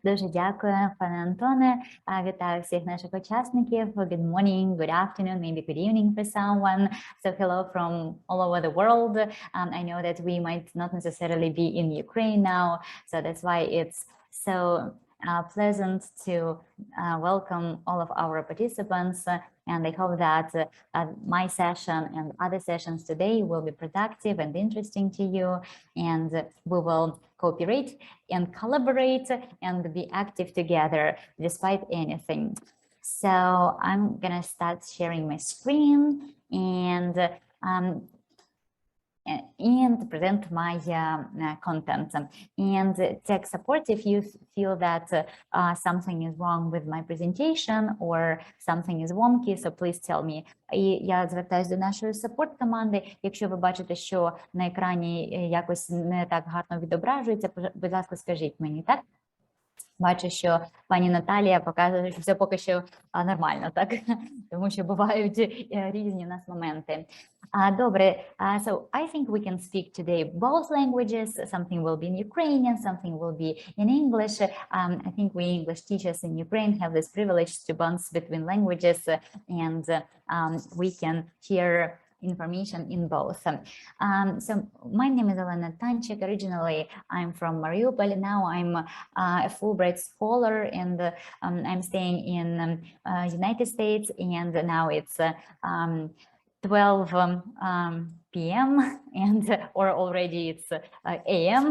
Дуже дякую, пане Антоне. Вітаю всіх наших учасників. Good morning, good afternoon, maybe good evening for someone. So hello from all over the world. I know that we might not necessarily be in Ukraine now, so that's why it's so pleasant to welcome all of our participants. And I hope that my session and other sessions today will be productive and interesting to you. And we will cooperate and collaborate and be active together despite anything. So I'm gonna start sharing my screen and present my content. And tech support, if you feel that something is wrong with my presentation or something is wonky, so please tell me. І я звертаюся до нашої саппорт-команди. Якщо ви бачите, що на екрані якось не так гарно відображується, будь ласка, скажіть мені, так? Бачу, що пані Наталія показує, що все поки що нормально, так? Тому що бувають різні у нас моменти. Добре, so I think we can speak today both languages. Something will be in Ukrainian, something will be in English. I think we English teachers in Ukraine have this privilege to bounce between languages, and we can hear information in both. So my name is Olena Tanchyk. Originally, I'm from Mariupol. Now I'm a Fulbright scholar, and I'm staying in United States. And now it's 12 p.m. and or already it's a.m.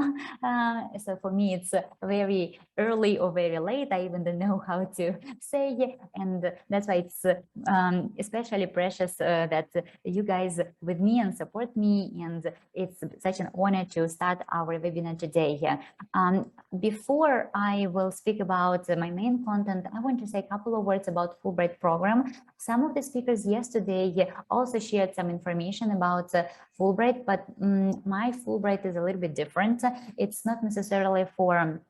So for me it's very early or very late. I even don't know how to say, and that's why it's especially precious that you guys with me and support me, and it's such an honor to start our webinar today. Before I will speak about my main content, I want to say a couple of words about Fulbright program. Some of the speakers yesterday also shared some information about Fulbright, but my Fulbright is a little bit different. It's not necessarily for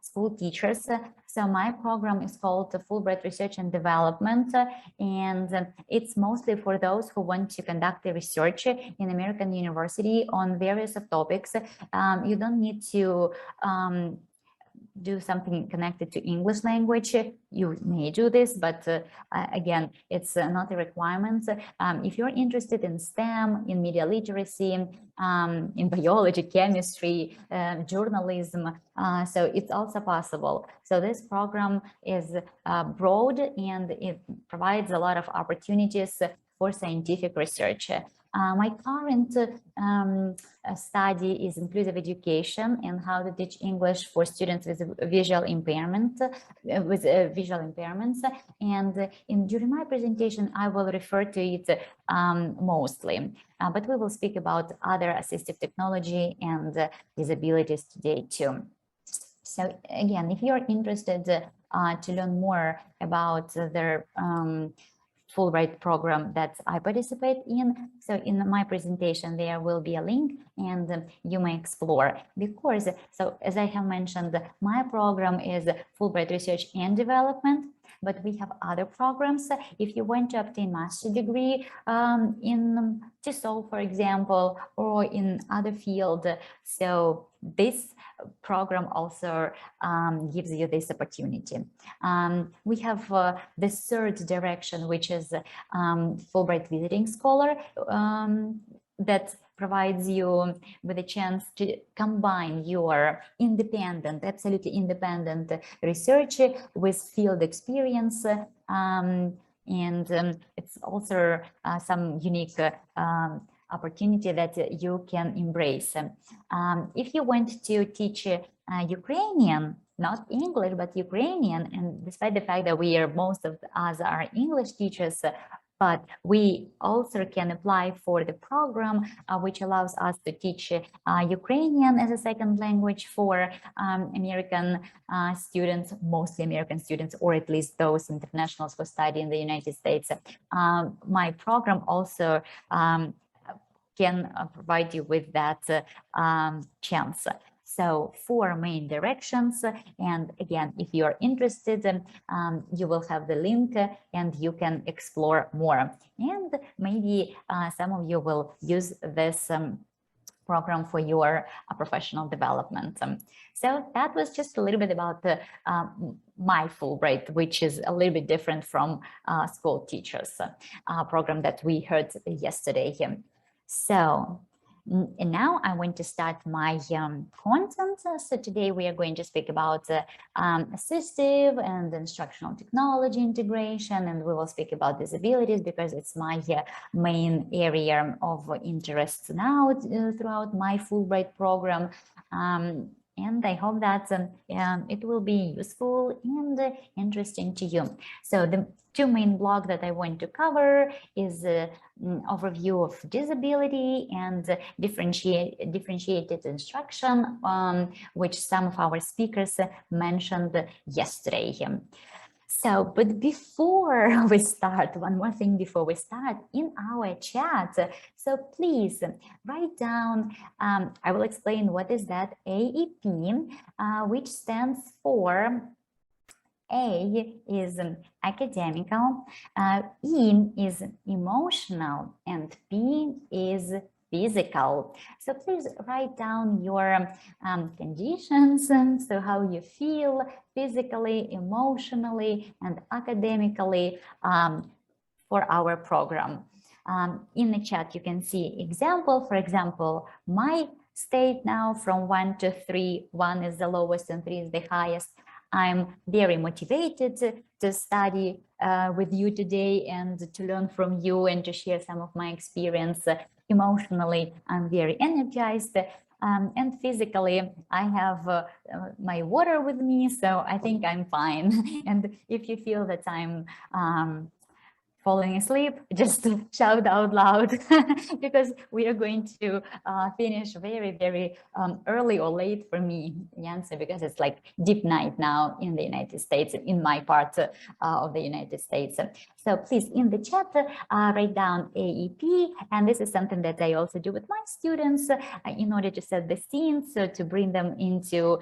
school teachers. So my program is called Fulbright Research and Development, and it's mostly for those who want to conduct a research in American university on various topics. You don't need to do something connected to English language. You may do this, but again, it's not a requirement. If you're interested in STEM, in media literacy, in biology, chemistry, journalism, so it's also possible. So this program is broad, and it provides a lot of opportunities for scientific research. My current study is inclusive education and how to teach English for students with visual impairment, and during my presentation I will refer to it mostly, but we will speak about other assistive technology and disabilities today too. So again, if you're interested to learn more about their Fulbright program that I participate in, so in my presentation there will be a link, and you may explore, because so as I have mentioned, my program is Fulbright Research and Development, but we have other programs. If you want to obtain master degree in TESOL, for example, or in other field, so this program also gives you this opportunity. We have the third direction, which is Fulbright Visiting Scholar, that provides you with a chance to combine your independent, absolutely independent research with field experience, and it's also some unique opportunity that you can embrace. If you want to teach Ukrainian, not English, but Ukrainian, and despite the fact that most of us are English teachers, but we also can apply for the program which allows us to teach Ukrainian as a second language for American students, mostly American students, or at least those internationals who study in the United States. My program also can provide you with that chance. So 4 main directions, and again, if you're interested, you will have the link and you can explore more, and maybe some of you will use this program for your professional development. So that was just a little bit about the my Fulbright, which is a little bit different from school teachers program that we heard yesterday. So and now I want to start my content. So today we are going to speak about assistive and instructional technology integration, and we will speak about disabilities because it's my main area of interest now throughout my Fulbright program. And I hope that it will be useful and interesting to you. So the two main blogs that I want to cover is overview of disability and differentiated instruction, which some of our speakers mentioned yesterday. So, but before we start, one more thing before we start, in our chat, so please write down, I will explain what is that AEP, which stands for A is academical, E is emotional, and P is physical. So please write down your conditions, and so how you feel physically, emotionally, and academically for our program. In the chat, you can see example. For example, my state now from 1 to 3, 1 is the lowest and 3 is the highest. I'm very motivated to study with you today and to learn from you and to share some of my experience. Emotionally, I'm very energized. And physically, I have my water with me, so I think I'm fine. And if you feel that I'm falling asleep, just shout out loud because we are going to finish very early or late for me, Yancy, because it's like deep night now in the United States, in my part of the United States. So please, in the chat, write down AEP, and this is something that I also do with my students in order to set the scene, so to bring them into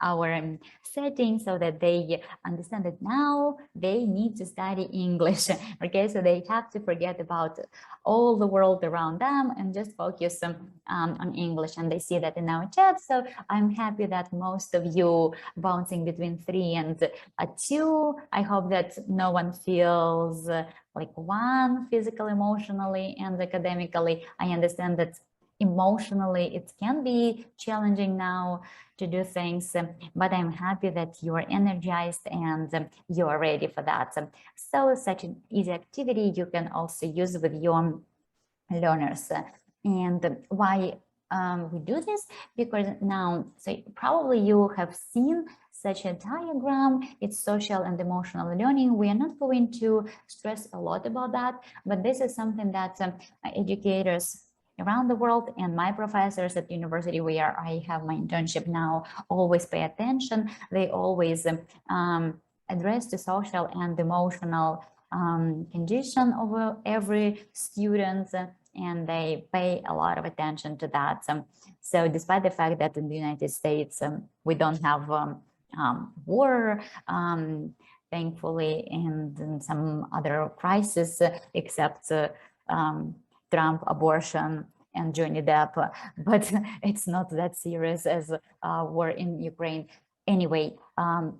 our setting so that they understand that now they need to study English. Okay, so they have to forget about all the world around them and just focus on English, and they see that in our chat. So I'm happy that most of you bouncing between 3 and 2. I hope that no one feels like 1 physically, emotionally, and academically. I understand that emotionally it can be challenging now to do things, but I'm happy that you are energized and you are ready for that. So such an easy activity you can also use with your learners. And why we do this? Because now, so probably you have seen such a diagram. It's social and emotional learning. We are not going to stress a lot about that, but this is something that educators around the world and my professors at university where I have my internship now always pay attention. They always address the social and emotional condition of every student, and they pay a lot of attention to that. So despite the fact that in the United States we don't have war, thankfully, and some other crisis except Trump, abortion, and Johnny Depp, but it's not that serious as war in Ukraine. Anyway,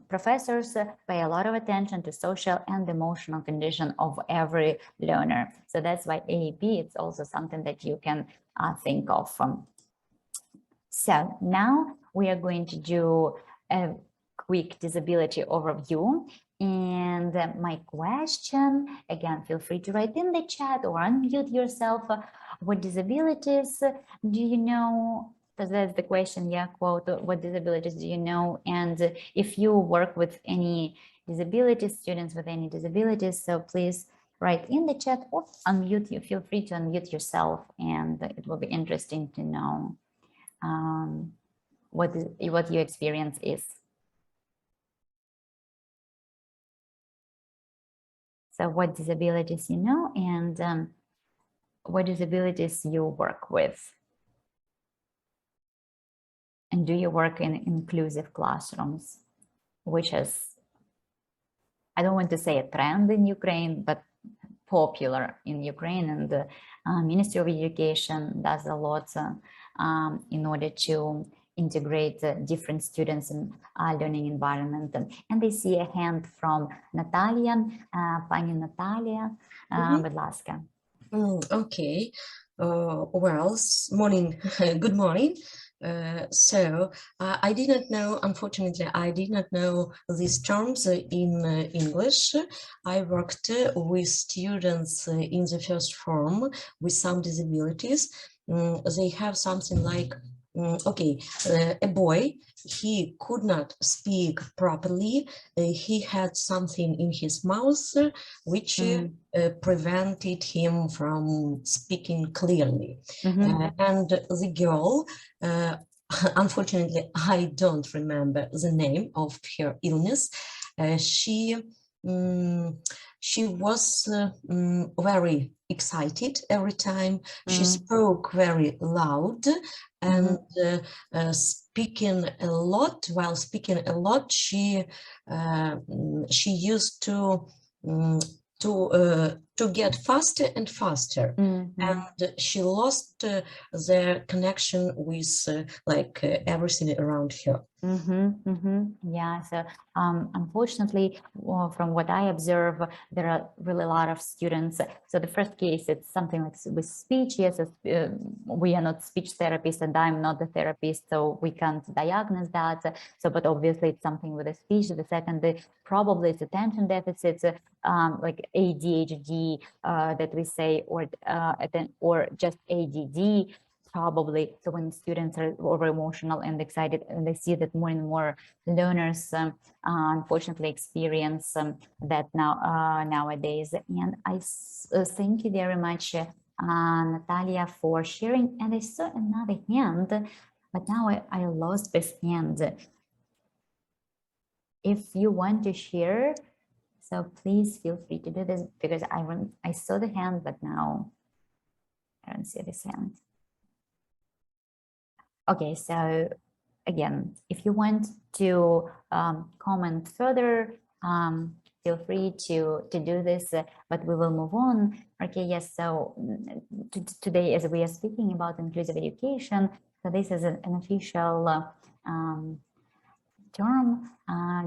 professors pay a lot of attention to social and emotional condition of every learner. So that's why AEP, it's also something that you can think of. So now we are going to do a quick disability overview. And my question, again, feel free to write in the chat or unmute yourself. What disabilities do you know? Because that's the question, yeah, quote, what disabilities do you know? And if you work with any disabilities, students with any disabilities, so please write in the chat or unmute, you feel free to unmute yourself, and it will be interesting to know what your experience is. So what disabilities you know, and what disabilities you work with. And do you work in inclusive classrooms, which is, I don't want to say a trend in Ukraine, but popular in Ukraine, and the Ministry of Education does a lot in order to integrate different students in learning environment. And I see a hand from Natalia, Pani Natalia, будь ласка. Okay. Well, morning. Good morning. So I did not know, unfortunately, I did not know these terms in English. I worked with students in the first form with some disabilities. They have something like, a boy, he could not speak properly. He had something in his mouth which prevented him from speaking clearly. And the girl, unfortunately, I don't remember the name of her illness. She was very excited every time. She spoke very loud and speaking a lot. While speaking a lot, she used to get faster and faster, and she lost the connection with everything around her. Yeah, so unfortunately, from what I observe, there are really a lot of students. So the first case, it's something like with speech. Yes, we are not speech therapists, and I'm not the therapist, so we can't diagnose that. So, but obviously, it's something with the speech. The second, probably it's attention deficits, like ADHD that we say, or just ADD. Probably. So when students are over emotional and excited, and they see that more and more learners unfortunately experience that nowadays. And I thank you very much, Natalia, for sharing. And I saw another hand, but now I lost this hand. If you want to share, so please feel free to do this, because I saw the hand, but now I don't see this hand. Okay, so again, if you want to comment further, feel free to do this, but we will move on. Okay, yes, so today, as we are speaking about inclusive education, so this is an official term,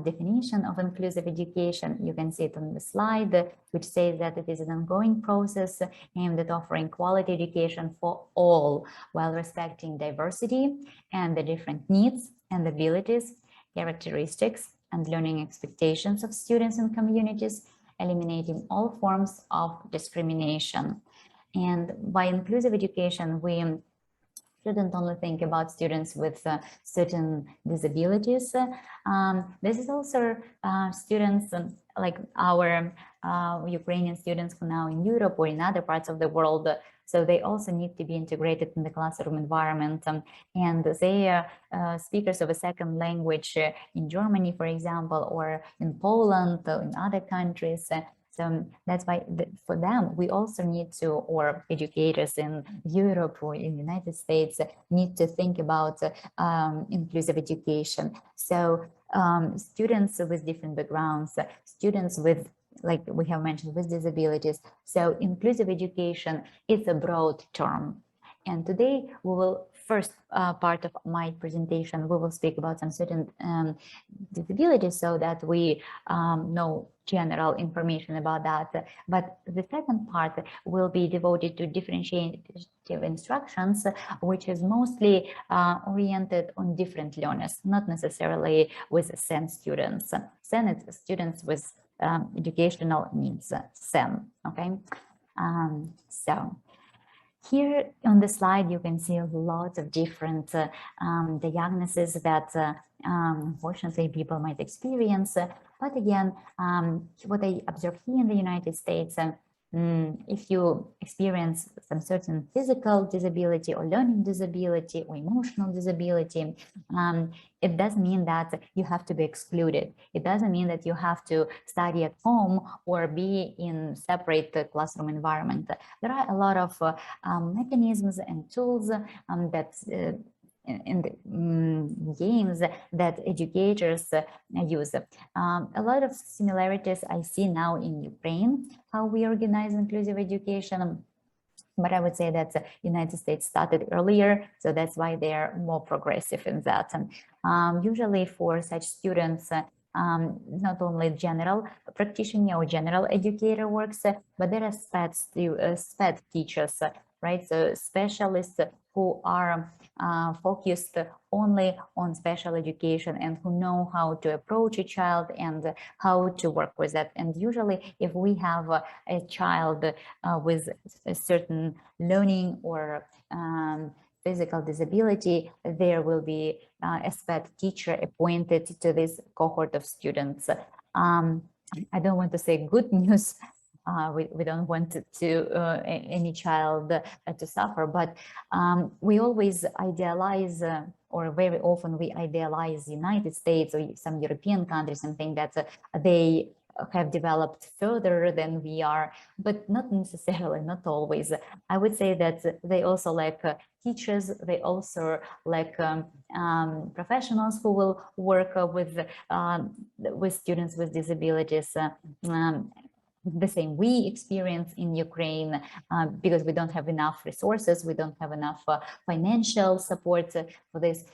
definition of inclusive education. You can see it on the slide, which says that it is an ongoing process aimed at offering quality education for all, while respecting diversity and the different needs and abilities, characteristics, and learning expectations of students and communities, eliminating all forms of discrimination. And by inclusive education, we shouldn't only think about students with certain disabilities. This is also students like our Ukrainian students who are now in Europe or in other parts of the world. So they also need to be integrated in the classroom environment. And they are speakers of a second language in Germany, for example, or in Poland, or in other countries. So that's why for them, we also need to, or educators in Europe or in the United States need to think about inclusive education. So students with different backgrounds, students with, like we have mentioned, with disabilities. So inclusive education is a broad term. And today we will, first part of my presentation, we will speak about some certain disabilities so that we know general information about that. But the second part will be devoted to differentiative instructions, which is mostly oriented on different learners, not necessarily with SEN students. SEN is students with educational needs, SEN, okay? So here on the slide, you can see lots of different diagnoses that unfortunately people might experience. But again, what I observe here in the United States, if you experience some certain physical disability or learning disability or emotional disability, it doesn't mean that you have to be excluded. It doesn't mean that you have to study at home or be in separate classroom environment. There are a lot of mechanisms and tools that in the games that educators use. A lot of similarities I see now in Ukraine, how we organize inclusive education. But I would say that the United States started earlier, so that's why they are more progressive in that. And usually for such students, not only general practitioner or general educator works, but there are SPED teachers, right? So specialists who are focused only on special education and who know how to approach a child and how to work with that. And usually if we have a child with a certain learning or physical disability, there will be a SPED teacher appointed to this cohort of students. I don't want to say good news. We don't want any child to suffer, but we always idealize, or very often we idealize United States or some European countries and think that they have developed further than we are, but not necessarily, not always. I would say that they also lack teachers, they also lack professionals who will work with students with disabilities. The same we experience in Ukraine, because we don't have enough resources, we don't have enough financial support for this.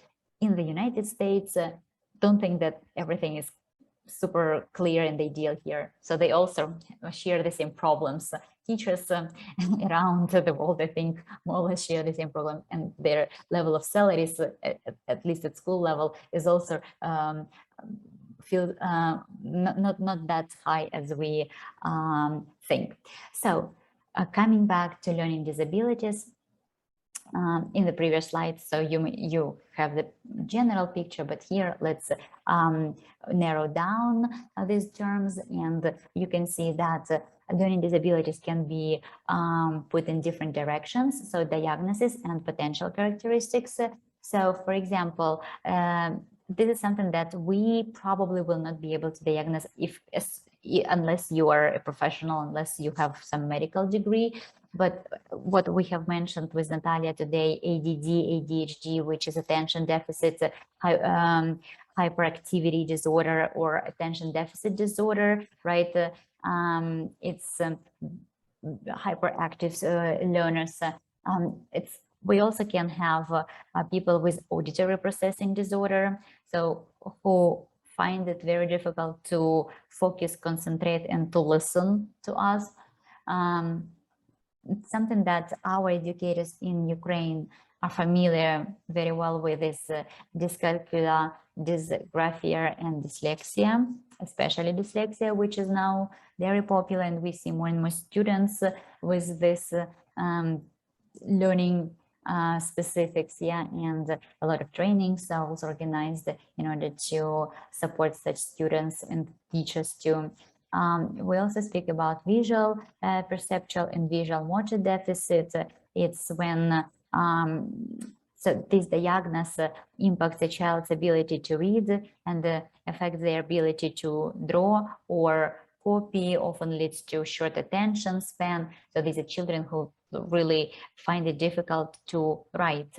In the United States, don't think that everything is super clear and ideal here. So they also share the same problems. Teachers around the world, I think, more or less share the same problem, and their level of salaries, at least at school level, is also feel not that high as we think. So coming back to learning disabilities, in the previous slide, so you have the general picture, but here let's narrow down these terms, and you can see that learning disabilities can be put in different directions, so diagnosis and potential characteristics. So for example, this is something that we probably will not be able to diagnose unless you are a professional, unless you have some medical degree. But what we have mentioned with Natalia today, ADD, ADHD, which is attention deficit hyperactivity disorder or attention deficit disorder, right? It's hyperactive learners. We also can have people with auditory processing disorder, so who find it very difficult to focus, concentrate, and to listen to us. It's something that our educators in Ukraine are familiar very well with, is dyscalculia, dysgraphia, and dyslexia, especially dyslexia, which is now very popular, and we see more and more students with this learning specifics, and a lot of trainings are also organized in order to support such students and teachers too. We also speak about visual, perceptual, and visual motor deficit. It's when so this diagnosis impacts a child's ability to read and affects their ability to draw or copy, often leads to short attention span. So these are children who really find it difficult to write.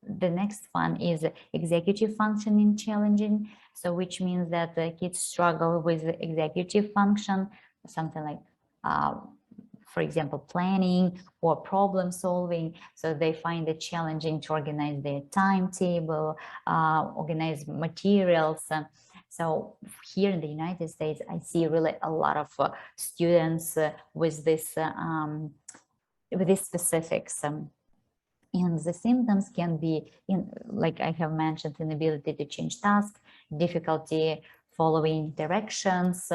The next one is executive functioning challenging, so which means that the kids struggle with executive function, something like, for example, planning or problem solving. So they find it challenging to organize their timetable, organize materials. So here in the United States, I see really a lot of students with these specifics. And the symptoms can be, like I have mentioned, inability to change tasks, difficulty following directions.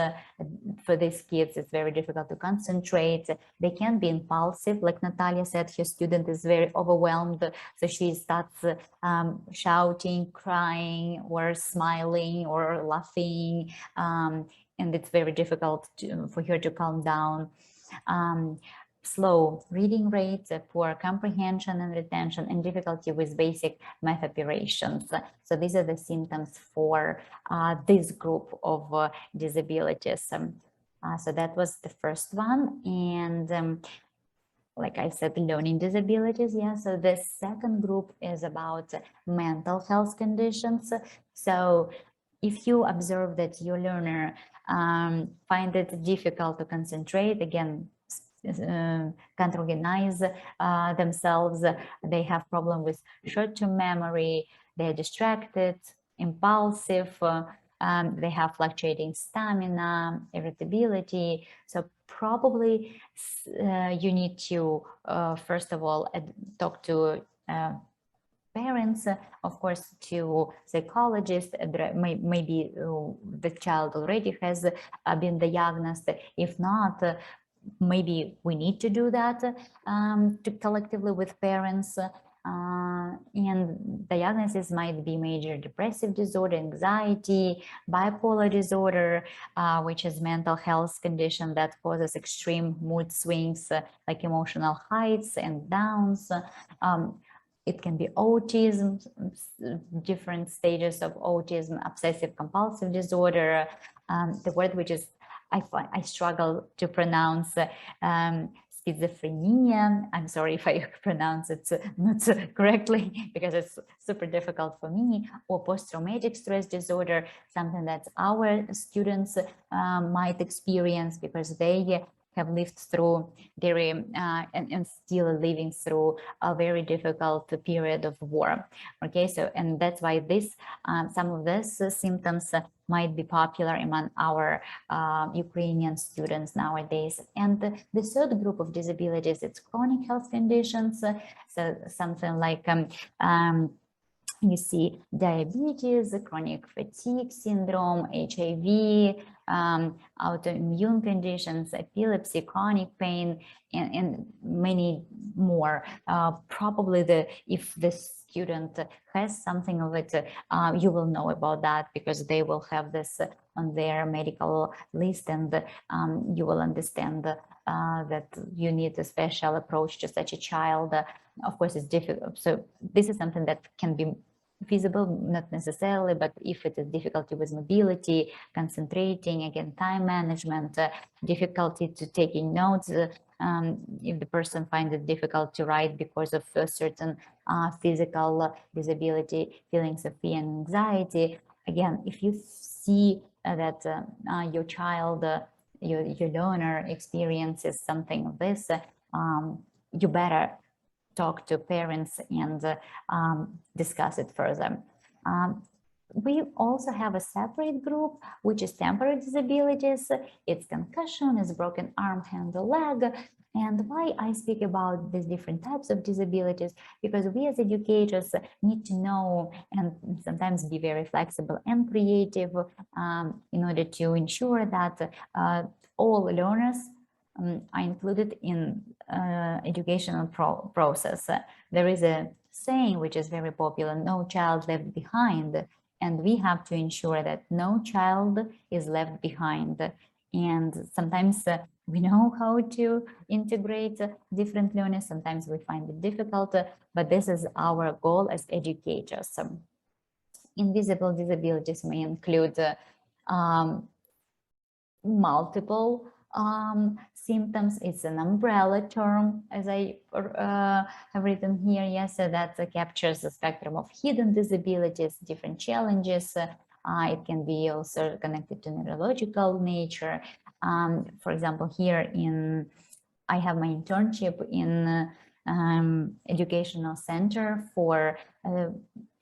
For these kids, it's very difficult to concentrate. They can be impulsive, like Natalia said, her student is very overwhelmed, so she starts shouting, crying, or smiling, or laughing, and it's very difficult for her to calm down. Slow reading rates, poor comprehension and retention, and difficulty with basic math operations. So these are the symptoms for this group of disabilities. So that was the first one. And like I said, learning disabilities. Yeah, so the second group is about mental health conditions. So if you observe that your learner find it difficult to concentrate, again, can't organize themselves, they have problem with short-term memory, they're distracted, impulsive, they have fluctuating stamina, irritability. So probably you need to, first of all, talk to parents, of course, to psychologists. Maybe the child already has been diagnosed. If not, maybe we need to do that to collectively with parents. And diagnosis might be major depressive disorder, anxiety, bipolar disorder, which is mental health condition that causes extreme mood swings, like emotional heights and downs. It can be autism, different stages of autism, obsessive compulsive disorder. The word which is I struggle to pronounce, schizophrenia. I'm sorry if I pronounce it not correctly because it's super difficult for me, or post-traumatic stress disorder, something that our students might experience because they have lived through very and still living through a very difficult period of war. Okay, so and that's why this some of these symptoms might be popular among our Ukrainian students nowadays. And the third group of disabilities, it's chronic health conditions, so something like you see diabetes, chronic fatigue syndrome, HIV, autoimmune conditions, epilepsy, chronic pain, and many more. Probably if the student has something of it, you will know about that because they will have this on their medical list, and you will understand that you need a special approach to such a child. Of course, it's difficult. So this is something that can be feasible, not necessarily, but if it is difficulty with mobility, concentrating, again, time management, difficulty to taking notes, if the person finds it difficult to write because of a certain physical disability, feelings of fear and anxiety. Again, if you see that your child, your learner experiences something of this, you better talk to parents and discuss it further. We also have a separate group, which is temporary disabilities. It's concussion, it's broken arm, hand, or leg. And why I speak about these different types of disabilities? Because we as educators need to know and sometimes be very flexible and creative in order to ensure that all learners are included in educational process. There is a saying which is very popular, no child left behind, and we have to ensure that no child is left behind. And sometimes we know how to integrate different learners, sometimes we find it difficult, but this is our goal as educators. Invisible disabilities may include multiple symptoms. It's an umbrella term, as I have written here. Yes, so that captures the spectrum of hidden disabilities, different challenges. It can be also connected to neurological nature. For example, here I have my internship in educational center for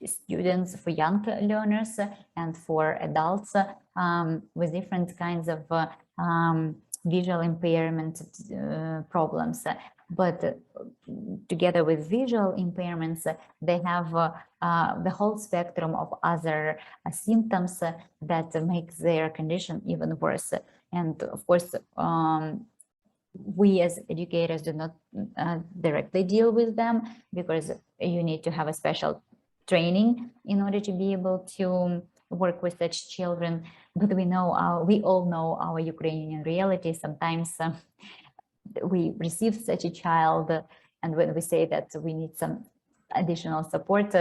students, for young learners, and for adults with different kinds of visual impairment problems. But together with visual impairments, they have the whole spectrum of other symptoms that makes their condition even worse. And of course, we as educators do not directly deal with them because you need to have a special training in order to be able to work with such children. But we all know our Ukrainian reality. Sometimes we receive such a child, and when we say that we need some additional support,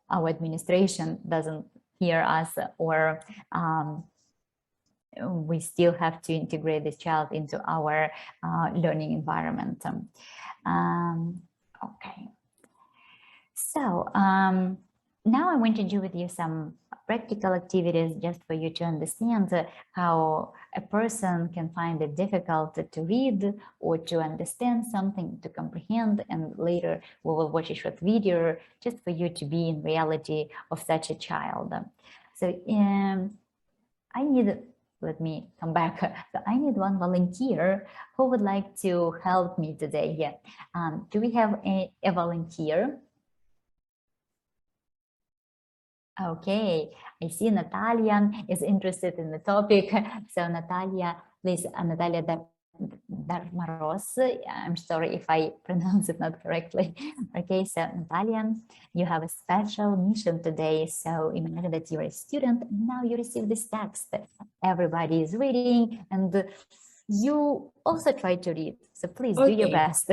our administration doesn't hear us or we still have to integrate this child into our learning environment. Okay. So now I want to do with you some practical activities just for you to understand how a person can find it difficult to read or to understand something, to comprehend, and later we will watch a short video just for you to be in reality of such a child. So I need, let me come back. So I need one volunteer who would like to help me today. Yeah. Do we have a volunteer? Okay, I see Natalia is interested in the topic. So Natalia, please, Natalia Darmaros, I'm sorry if I pronounce it not correctly. Okay, so Natalia, you have a special mission today. So imagine that you're a student and now you receive this text. Everybody is reading and you also try to read. So please do your best.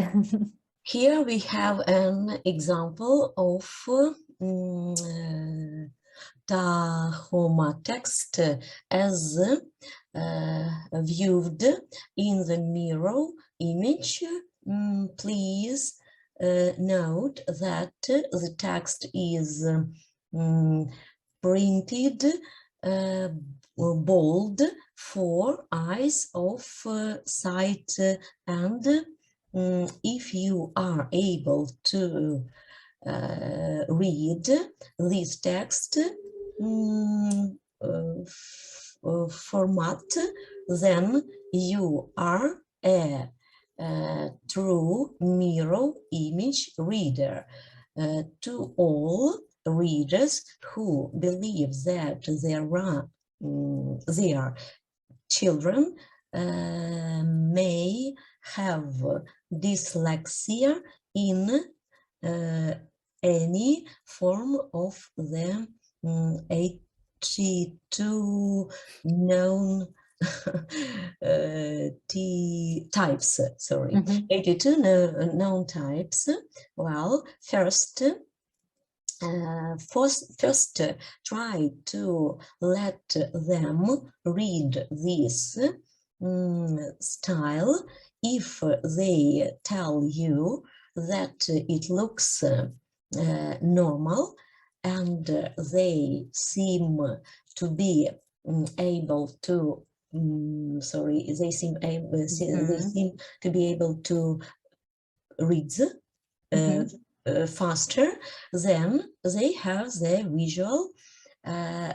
Here we have an example of Tahoma text as viewed in the mirror image. Please note that the text is printed bold for eyes of sight, and if you are able to read this text format, then you are a true mirror image reader. To all readers who believe that their children may have dyslexia in any form of the 82 known types, sorry, 82 known types. Well, first try to let them read this style. If they tell you that it looks normal and they seem to be able to they seem to be able to read faster, then they have the visual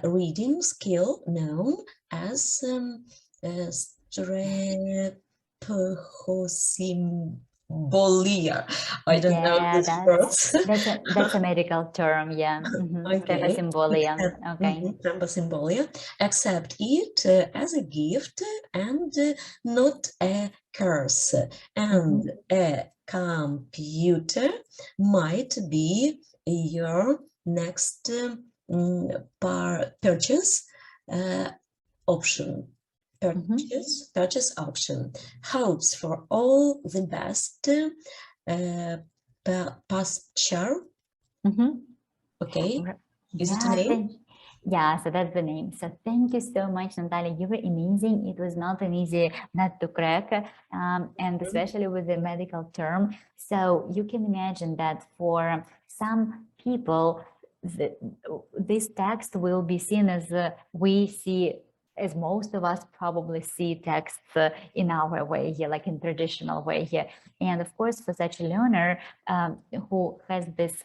reading skill known as strephosymbolic. I don't know this word. That's a medical term, yeah. Strephosymbolic. Okay. Strephosymbolic. Accept it as a gift and not a curse. And a computer might be your next purchase option. Purchase option. Hopes for all the best. Pasture. Okay. Is it a name? Yeah, so that's the name. So thank you so much, Natalia. You were amazing. It was not an easy nut to crack, and especially with the medical term. So you can imagine that for some people, this text will be seen as we see, as most of us probably see texts in our way here, like in traditional way here. And of course, for such a learner who has this,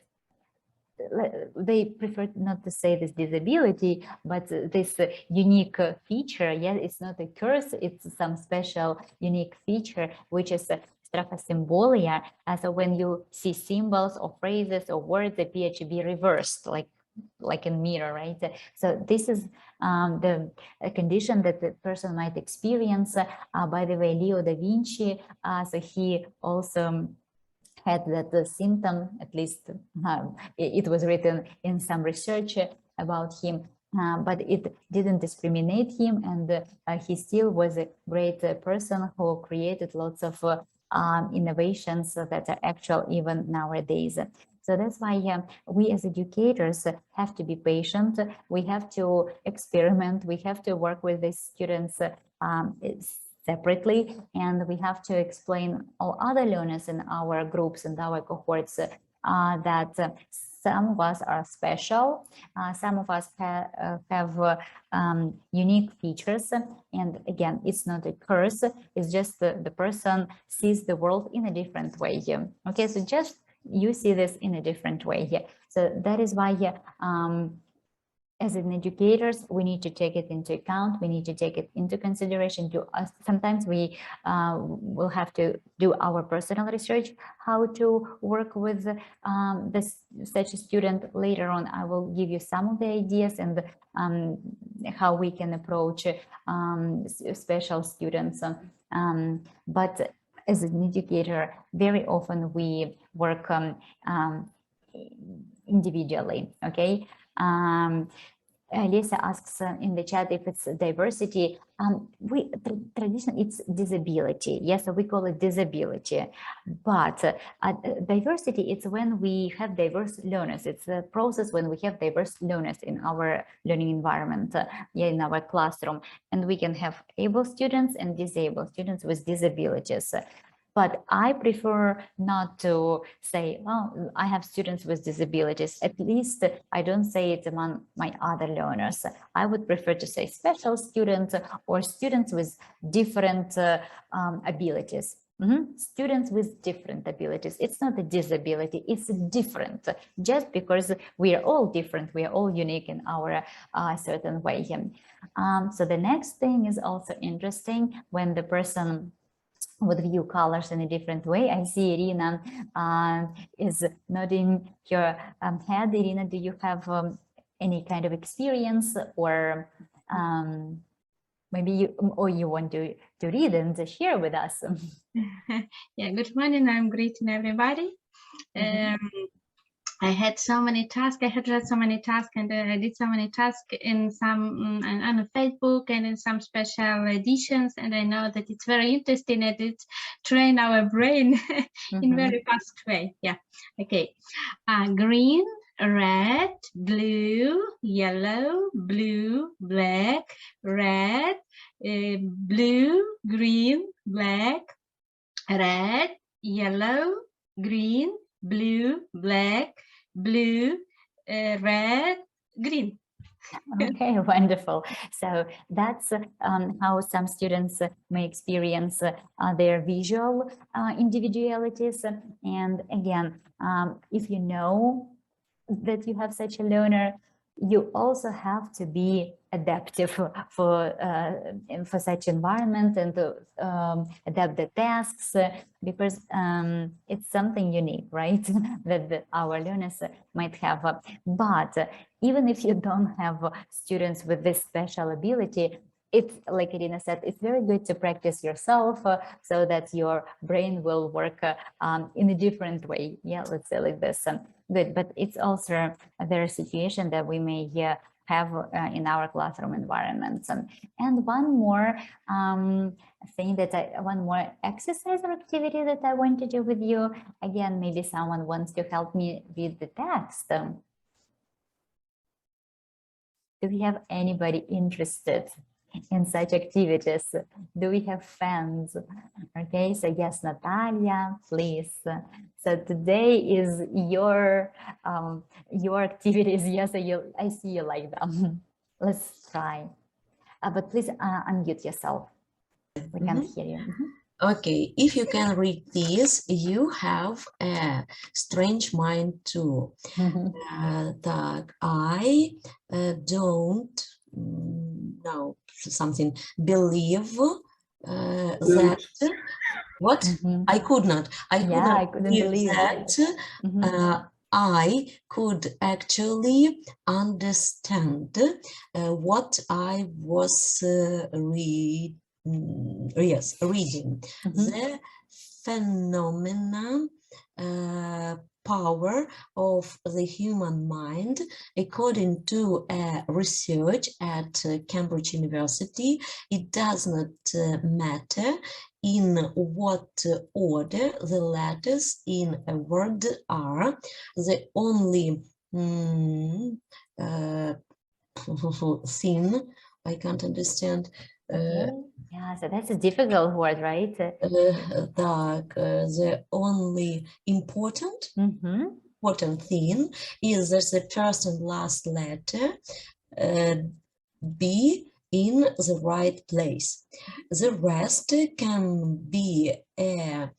they prefer not to say this disability, but this unique feature. Yeah, it's not a curse, it's some special unique feature, which is strephosymbolic. So when you see symbols or phrases or words appear to be reversed, like in mirror, right? So this is the condition that the person might experience. By the way, Leo da Vinci, so he also had that symptom, at least it was written in some research about him, but it didn't discriminate him, and he still was a great person who created lots of innovations that are actual even nowadays. So that's why we as educators have to be patient. We have to experiment. We have to work with the students separately, and we have to explain all other learners in our groups and our cohorts that some of us are special, some of us have unique features, and again, it's not a curse, it's just the person sees the world in a different way. Okay, so just you see this in a different way. So that is why as an educators, we need to take it into account. We need to take it into consideration. Sometimes we will have to do our personal research, how to work with such a student. Later on, I will give you some of the ideas and how we can approach special students. But as an educator, very often we work individually, okay? Lisa asks in the chat if it's diversity. Traditionally it's disability. Yes, so we call it disability. But diversity, it's when we have diverse learners. It's a process when we have diverse learners in our learning environment, in our classroom. And we can have able students and disabled students with disabilities. But I prefer not to say, well, I have students with disabilities. At least I don't say it among my other learners. I would prefer to say special students or students with different abilities. Students with different abilities. It's not a disability, it's different. Just because we are all different, we are all unique in our certain way. So the next thing is also interesting when the person would view colors in a different way. I see Irina is nodding her head. Irina, do you have any kind of experience, or maybe you want to read and to share with us? Yeah, good morning. I'm greeting everybody. I had so many tasks. I had read so many tasks, and I did so many tasks in some on Facebook and in some special editions. And I know that it's very interesting and it train our brain in very fast way. Yeah. Okay. Green, red, blue, yellow, blue, black, red, blue, green, black, red, yellow, green, blue, black, blue, red, green. Okay, wonderful. So that's how some students may experience their visual individualities. And again, if you know that you have such a learner, you also have to be adaptive for such environment and to adapt the tasks, because it's something unique, right? that our learners might have. But even if you don't have students with this special ability, it's like Irina said, it's very good to practice yourself so that your brain will work in a different way. Yeah, let's say like this. Good, but it's also a very situation that we may have in our classroom environments. And one more thing one more exercise or activity that I want to do with you. Again, maybe someone wants to help me read the text. Do we have anybody interested in such activities? Do we have fans? Okay, so yes, Natalia, please. So today is your activities. Yes, I see you like them. Let's try. But please unmute yourself. We can't hear you. Okay, if you can read this, you have a strange mind too. That I don't know something, believe that what I could not couldn't believe that I could actually understand what I was reading. The phenomenon power of the human mind, according to research at Cambridge University, it does not matter in what order the letters in a word are. The only thing I can't understand. Yeah, so that's a difficult word, right? The only important thing is that the first and last letter be in the right place. The rest can be a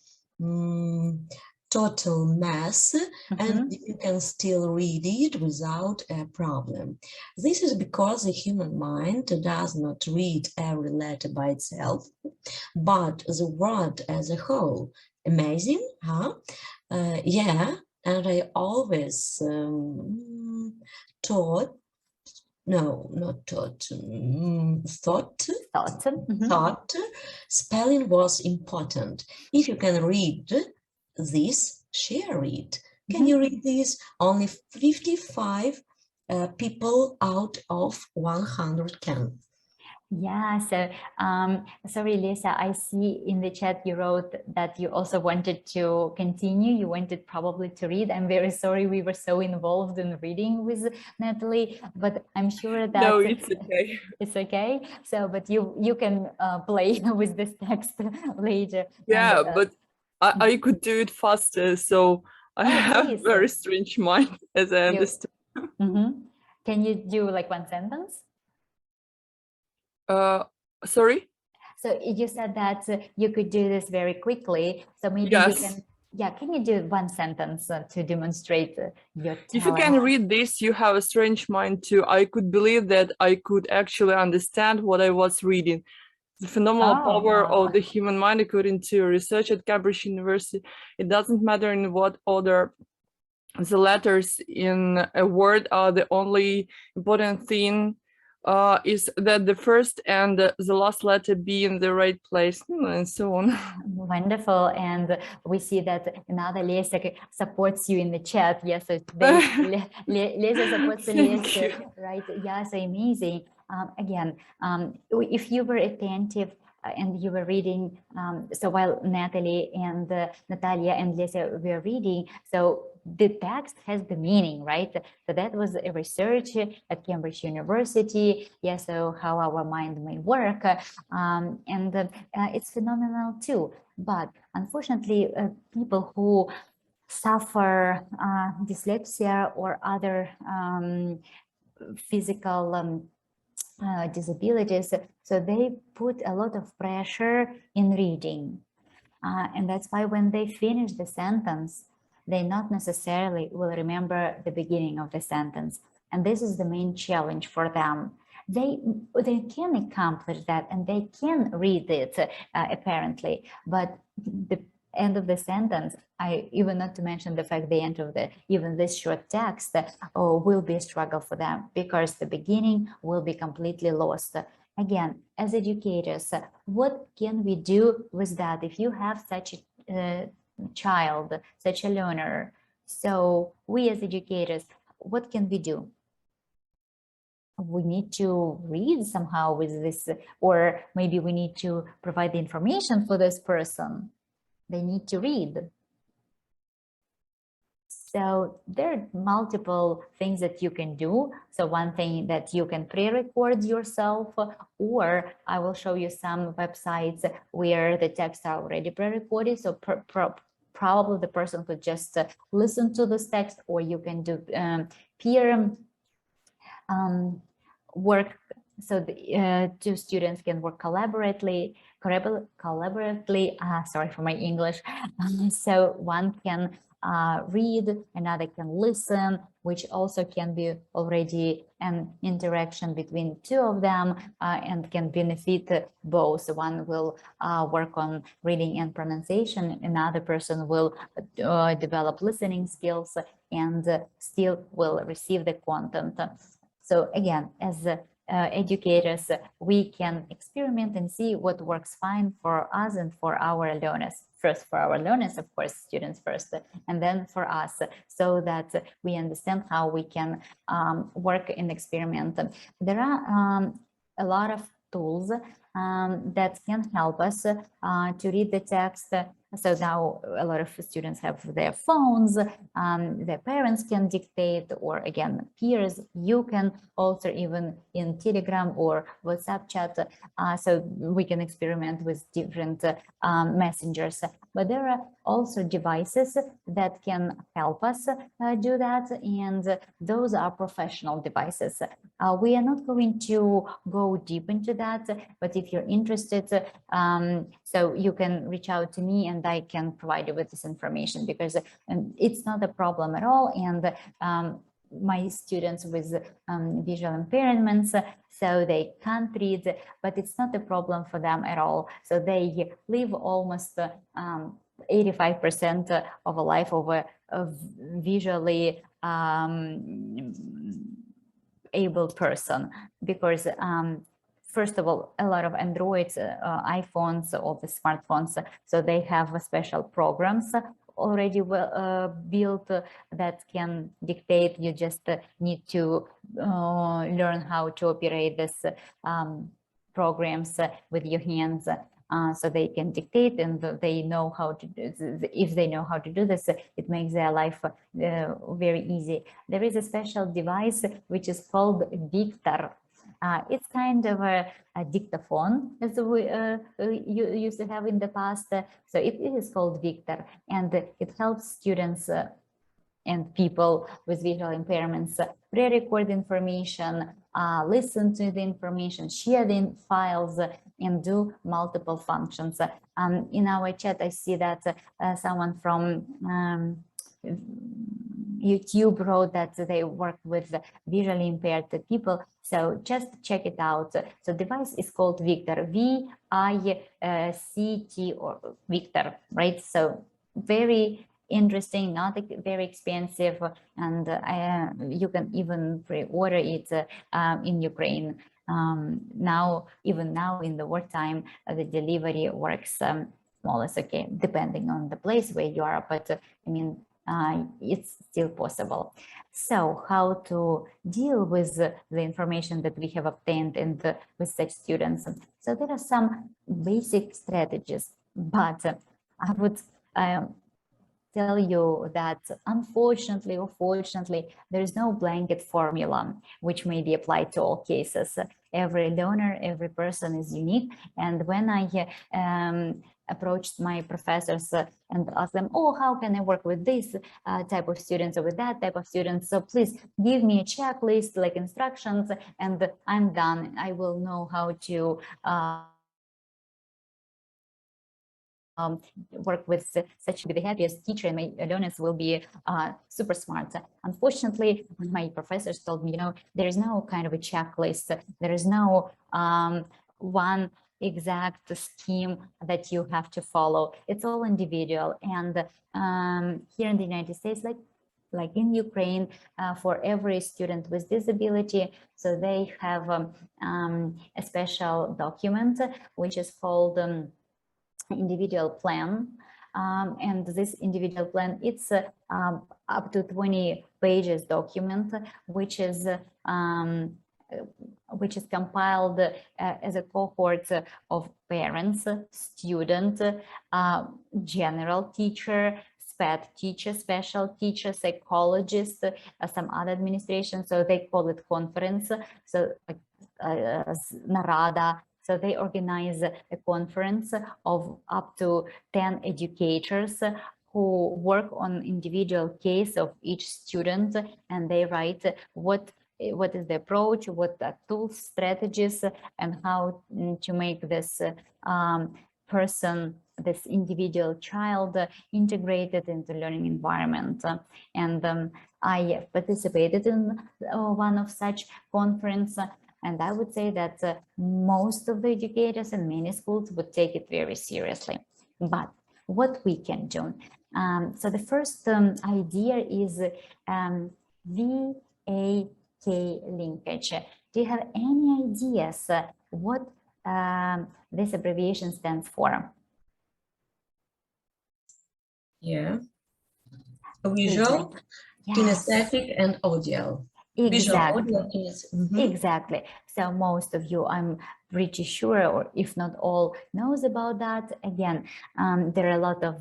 total mess, and you can still read it without a problem. This is because the human mind does not read every letter by itself, but the word as a whole. Amazing, huh? Yeah, and I always thought spelling was important. If you can read this, share it. Can you read this? Only 55 people out of 100 can. Yeah, so sorry, Lisa, I see in the chat you wrote that you also wanted to continue. You wanted probably to read. I'm very sorry we were so involved in reading with Natalie, but I'm sure that no, it's okay. It's okay. So, but you can play with this text later. Yeah, and, but I could do it faster. So I have please. very strange mind, as I understand. Can you do like one sentence? Sorry? So you said that you could do this very quickly. So maybe yes. You can, can you do one sentence to demonstrate your talent? If you can read this, you have a strange mind too. I could believe that I could actually understand what I was reading. The phenomenal power of the human mind, according to research at Cambridge University. It doesn't matter in what order the letters in a word are. The only important thing is that the first and the last letter be in the right place, and so on. Wonderful. And we see that another Lisa supports you in the chat. Yes, so Lisa supports Lisa, right? Yeah, so amazing. Again, if you were attentive and you were reading, so while Natalie and Natalia and Lisa were reading, so the text has the meaning, right? So that was a research at Cambridge University. Yeah, so how our mind may work, and it's phenomenal too. But unfortunately, people who suffer dyslexia or other physical disabilities, so they put a lot of pressure in reading. And that's why when they finish the sentence, they not necessarily will remember the beginning of the sentence. And this is the main challenge for them. They can accomplish that and they can read it apparently, but the end of the sentence, even not to mention the fact the end of even this short text will be a struggle for them because the beginning will be completely lost. Again, as educators, what can we do with that if you have such a child, such a learner? So we as educators, what can we do? We need to read somehow with this, or maybe we need to provide the information for this person. They need to read. So there are multiple things that you can do. So one thing that you can pre-record yourself, or I will show you some websites where the texts are already pre-recorded. So probably the person could just listen to this text, or you can do peer work. So the two students can work collaboratively. Sorry for my English. So one can read, another can listen, which also can be already an interaction between two of them and can benefit both. One will work on reading and pronunciation, another person will develop listening skills and still will receive the content. So again, as educators, we can experiment and see what works fine for us and for our learners. First for our learners, of course, students first, and then for us, so that we understand how we can work and experiment. There are a lot of tools that can help us to read the text. So now a lot of students have their phones, their parents can dictate, or again, peers. You can also even in Telegram or WhatsApp chat. So we can experiment with different messengers. But there are also devices that can help us do that, and those are professional devices. We are not going to go deep into that, but if you're interested, so you can reach out to me and I can provide you with this information, because it's not a problem at all. And my students with visual impairments, so they can't read, but it's not a problem for them at all. So they live almost 85% of a life of a visually able person, because first of all, a lot of Androids, iPhones, all the smartphones, so they have special programs already built that can dictate. You just need to learn how to operate this programs with your hands. So they can dictate, and they know how to do. If they know how to do this, it makes their life very easy. There is a special device which is called Victor. It's kind of a dictaphone, as we used to have in the past. So it is called Victor, and it helps students and people with visual impairments pre-record information, listen to the information, share the files, and do multiple functions. In our chat, I see that someone from YouTube wrote that they work with visually impaired people. So just check it out. So device is called Victor, V-I-C-T, or Victor, right? So very interesting, not very expensive, and you can even pre-order it in Ukraine. Even now in the wartime, the delivery works more or less okay, depending on the place where you are, but I mean, it's still possible. So how to deal with the information that we have obtained with such students? So there are some basic strategies, but I would tell you that unfortunately or fortunately, there is no blanket formula which may be applied to all cases. Every learner, every person is unique. And when I approached my professors and asked them, oh, how can I work with this type of students or with that type of students? So please give me a checklist, like instructions, and I'm done. I will know how to work with such be the happiest teacher, and my learners will be super smart. Unfortunately, my professors told me, there is no kind of a checklist. There is no one exact scheme that you have to follow. It's all individual. And here in the United States, like in Ukraine, for every student with disability, so they have a special document which is called individual plan, and this individual plan, it's up to 20 pages document, which is compiled as a cohort of parents, student, general teacher, SPED teacher, special teacher, psychologist, some other administration. So they call it conference. So narada. So they organize a conference of up to 10 educators who work on individual case of each student, and they write what is the approach, what are tools, strategies, and how to make this person, this individual child, integrated into learning environment. And I participated in one of such conference. And I would say that most of the educators in many schools would take it very seriously. But what we can do? So the first idea is VAK linkage. Do you have any ideas what this abbreviation stands for? Yeah. Visual, Yes. kinesthetic, and audio. Visual Exactly. audio is. Exactly. So most of you, I'm pretty sure, or if not all, knows about that. Again, there are a lot of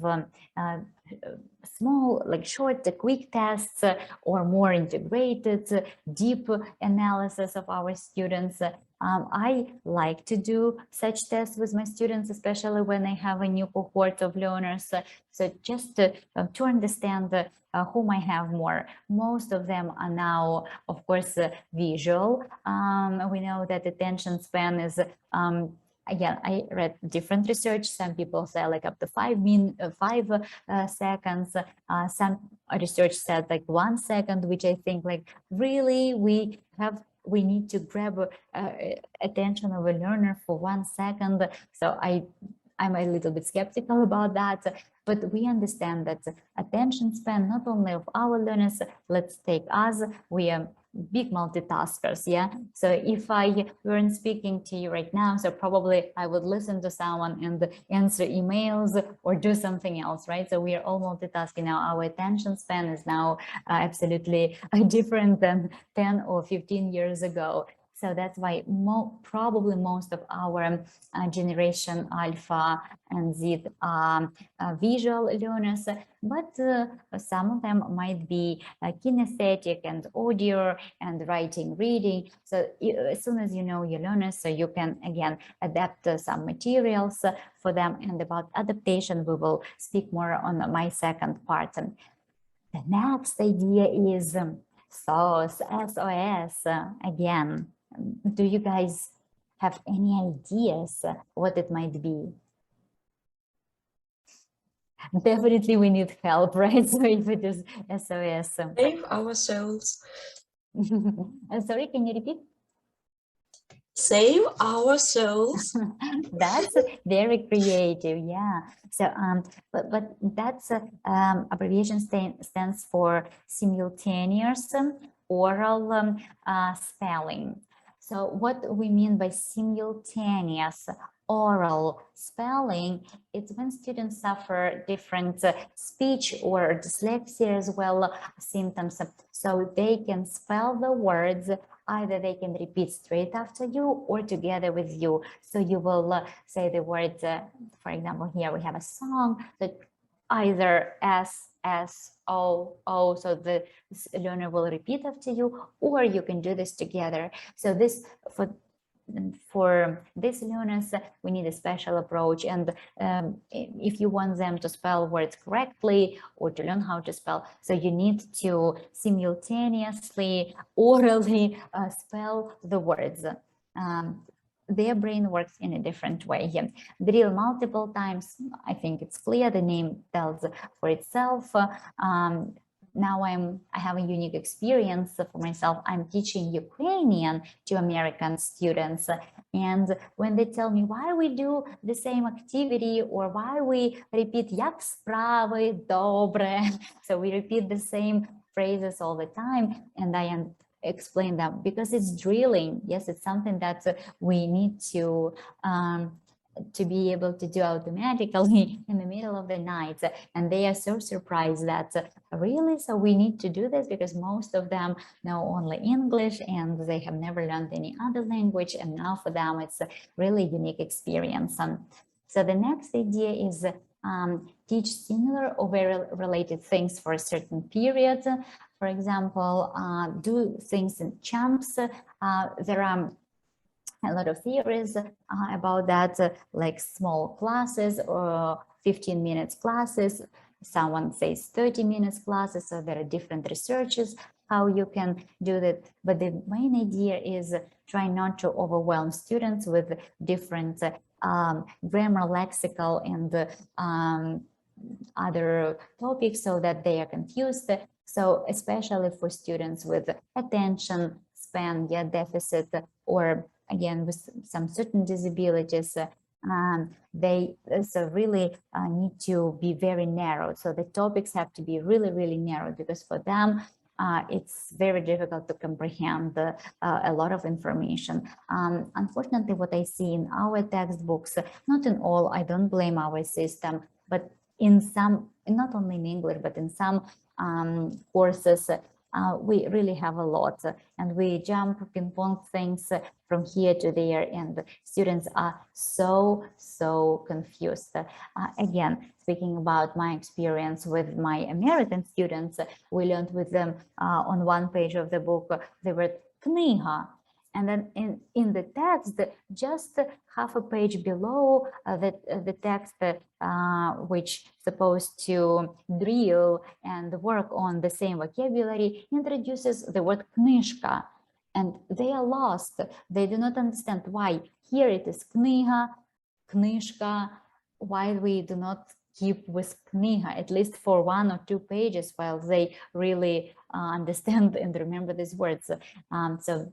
small, like short, quick tests or more integrated, deep analysis of our students. I like to do such tests with my students, especially when I have a new cohort of learners. So just to understand whom I have more. Most of them are now, of course, visual. We know that attention span is again, I read different research. Some people say like up to 5 seconds. Some research said like 1 second, which I think like really we need to grab attention of a learner for 1 second. So I'm a little bit skeptical about that, but we understand that attention span, not only of our learners, let's take us, we are big multitaskers, yeah? So if I weren't speaking to you right now, so probably I would listen to someone and answer emails or do something else, right? So we are all multitasking now. Our attention span is now absolutely different than 10 or 15 years ago. So that's why probably most of our generation Alpha and Z are visual learners, but some of them might be kinesthetic and audio and writing, reading. So as soon as you know your learners, so you can again adapt some materials for them. And about adaptation, we will speak more on my second part. The next idea is SOS, SOS. Again, do you guys have any ideas what it might be? Definitely we need help, right? So if it is SOS. Save our souls. Sorry, can you repeat? Save our souls. That's very creative, yeah. So but that's abbreviation stands for simultaneous oral spelling. So what we mean by simultaneous oral spelling, it's when students suffer different speech or dyslexia as well symptoms, so they can spell the words, either they can repeat straight after you or together with you. So you will say the word, for example, here we have a song that either S, S, O, O, so the learner will repeat after you, or you can do this together. So this, for these learners, we need a special approach. And if you want them to spell words correctly or to learn how to spell, so you need to simultaneously, orally spell the words. Their brain works in a different way. Drill multiple times, I think it's clear, the name tells for itself. Now I have a unique experience for myself. I'm teaching Ukrainian to American students, and when they tell me why we do the same activity or why we repeat "як справи, добре," so we repeat the same phrases all the time, and I explain them because it's drilling. Yes, it's something that we need to be able to do automatically in the middle of the night, and they are so surprised that really, so we need to do this, because most of them know only English and they have never learned any other language, and now for them it's a really unique experience. So the next idea is teach similar or very related things for a certain period. For example, do things in chunks. There are a lot of theories about that, like small classes or 15 minutes classes. Someone says 30 minutes classes, so there are different researches how you can do that. But the main idea is try not to overwhelm students with different grammar, lexical, and other topics so that they are confused. So especially for students with attention span deficit, or again with some certain disabilities, they so really need to be very narrow. So the topics have to be really, really narrow, because for them it's very difficult to comprehend a lot of information. Unfortunately, what I see in our textbooks, not in all, I don't blame our system, but in some, not only in English, but in some courses, we really have a lot, and we jump ping pong things from here to there, and students are so confused. Again, speaking about my experience with my American students, we learned with them on one page of the book the word kniha. And then in the text, just half a page below the text, which supposed to drill and work on the same vocabulary, introduces the word knyžka. And they are lost. They do not understand why. Here it is kniha, knyžka, why we do not keep with kniha, at least for 1 or 2 pages, while they really understand and remember these words. So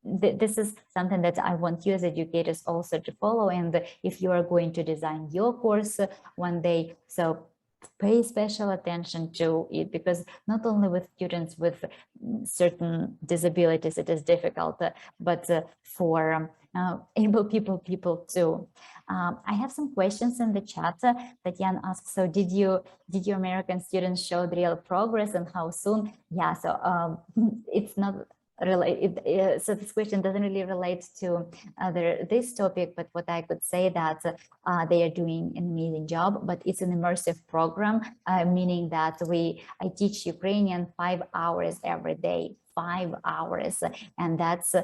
this is something that I want you as educators also to follow. And if you are going to design your course one day, so pay special attention to it, because not only with students with certain disabilities it is difficult, but for able people too. I have some questions in the chat. Tatiana asks, so did your American students show real progress, and how soon? Yeah, so it's not related, so this question doesn't really relate to this topic, but what I could say that they are doing an amazing job. But it's an immersive program, meaning that I teach Ukrainian 5 hours every day, 5 hours, and that's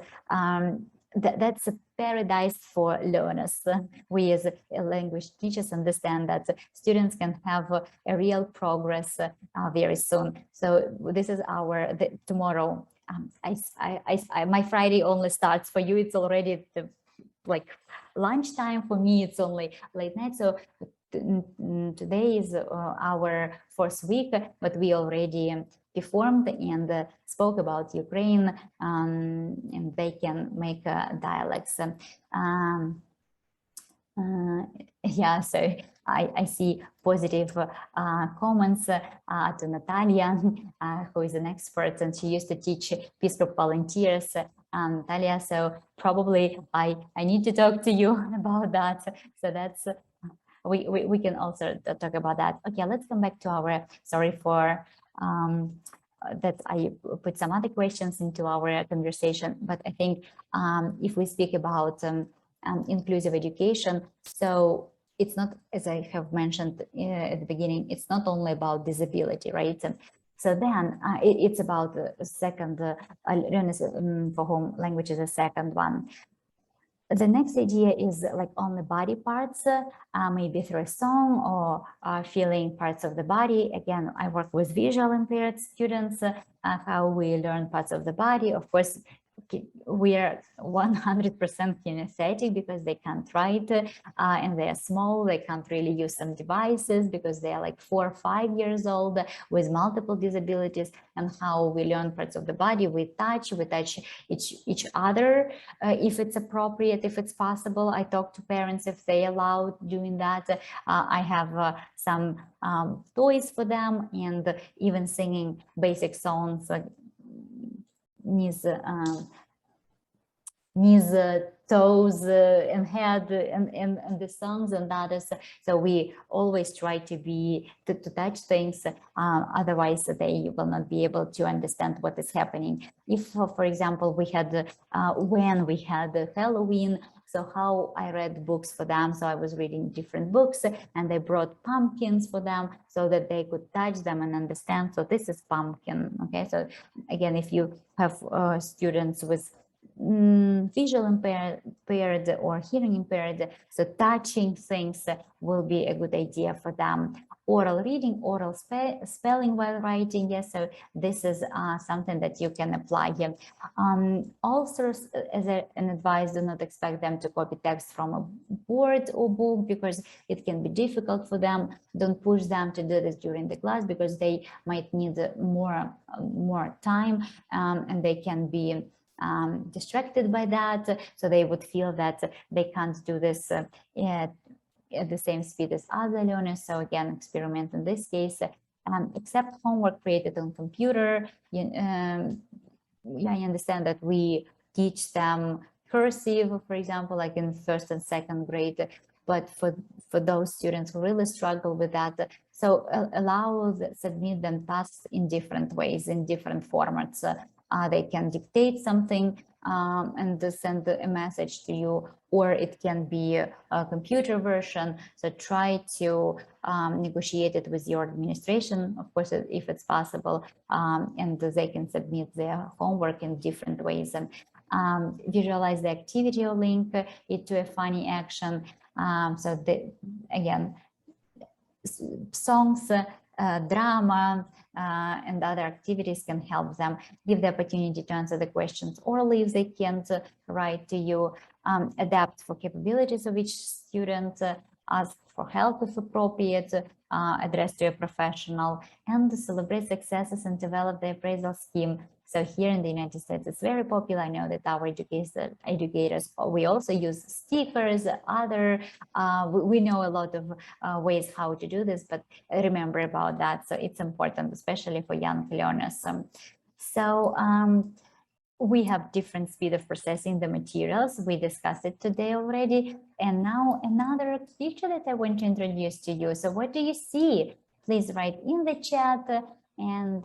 that's a paradise for learners. We as language teachers understand that students can have a real progress very soon. So this is tomorrow. My Friday only starts. For you, it's already like lunchtime. For me, it's only late night. So today is our 4th week, but we already performed and spoke about Ukraine, and they can make dialects. Yeah, so I see positive comments to Natalia, who is an expert, and she used to teach Peace Corps volunteers. Natalia, so probably I need to talk to you about that. So that's we can also talk about that. Okay, let's come back to our, sorry for that I put some other questions into our conversation, but I think if we speak about inclusive education, so it's not, as I have mentioned at the beginning, it's not only about disability, right? So then it's about the second, learners for whom language is a second one. The next idea is like on the body parts, maybe through a song or feeling parts of the body. Again, I work with visual impaired students, how we learn parts of the body. Of course, we are 100% kinesthetic because they can't write, and they are small. They can't really use some devices because they are like 4 or 5 years old with multiple disabilities. And how we learn parts of the body, we touch each other if it's appropriate, if it's possible. I talk to parents if they allow doing that. I have some toys for them, and even singing basic songs like knees, toes, and head, and the songs and others. So we always try to touch things, otherwise they will not be able to understand what is happening. If, for example, we had when we had Halloween, so how I read books for them. So I was reading different books, and I brought pumpkins for them so that they could touch them and understand. So this is pumpkin. Okay, so again, if you have students with visual impaired or hearing impaired, so touching things will be a good idea for them. Oral reading, oral spelling while writing, yes, so this is something that you can apply here. Also, as an advice, do not expect them to copy text from a board or book, because it can be difficult for them. Don't push them to do this during the class, because they might need more time, and they can be distracted by that, so they would feel that they can't do this at the same speed as other learners. So again, experiment in this case. Except homework created on computer, I understand that we teach them cursive, for example, like in 1st and 2nd grade. but for those students who really struggle with that, so submit them tasks in different ways, in different formats. They can dictate something and send a message to you, or it can be a computer version. So try to negotiate it with your administration, of course, if it's possible, and they can submit their homework in different ways. And visualize the activity or link it to a funny action. So again, songs, drama, and other activities can help them. Give the opportunity to answer the questions orally if they can't write to you. Adapt for capabilities of each student. Ask for help if appropriate. Address to a professional, and celebrate successes and develop the appraisal scheme. So here in the United States, it's very popular. I know that our educators, we also use stickers, we know a lot of ways how to do this, but remember about that. So it's important, especially for young learners. We have different speed of processing the materials. We discussed it today already. And now another picture that I want to introduce to you. So what do you see? Please write in the chat and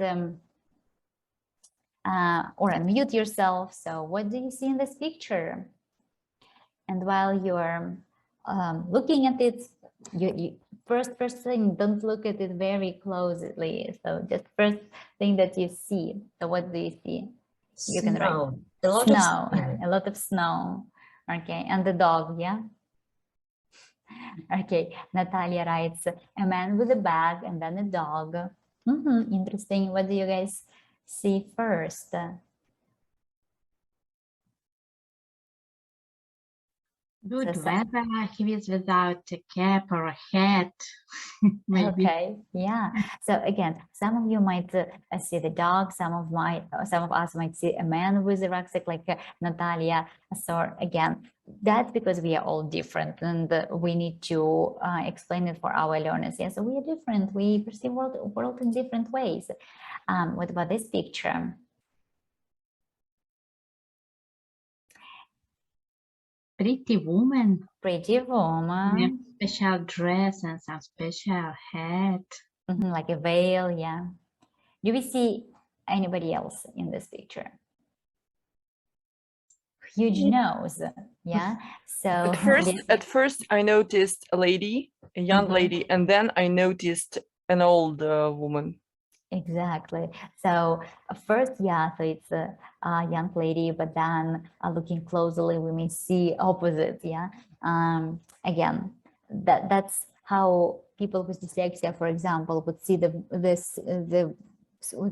or unmute yourself. So what do you see in this picture? And while you're looking at it, you first thing, don't look at it very closely. So just first thing that you see. So what do you see? You can write a lot snow, of snow. a lot of snow. Okay, and the dog, yeah. Okay, Natalia writes a man with a bag and then a dog. Interesting. What do you guys see first? Good weather. He is without a cap or a hat. Maybe. Okay, yeah. So again, some of you might see the dog. Some of us might see a man with a rucksack, like Natalia. So again, that's because we are all different, and we need to explain it for our learners. Yeah, so we are different. We perceive world in different ways. What about this picture? Pretty woman. Pretty woman. Special dress and some special hat. Like a veil, yeah. Do we see anybody else in this picture? Huge nose, yeah. So at first I noticed a lady, a young lady, and then I noticed an old woman. Exactly. So first, yeah, so it's a young lady, but then looking closely, we may see opposite. Yeah. Again, that's how people with dyslexia, for example, would see the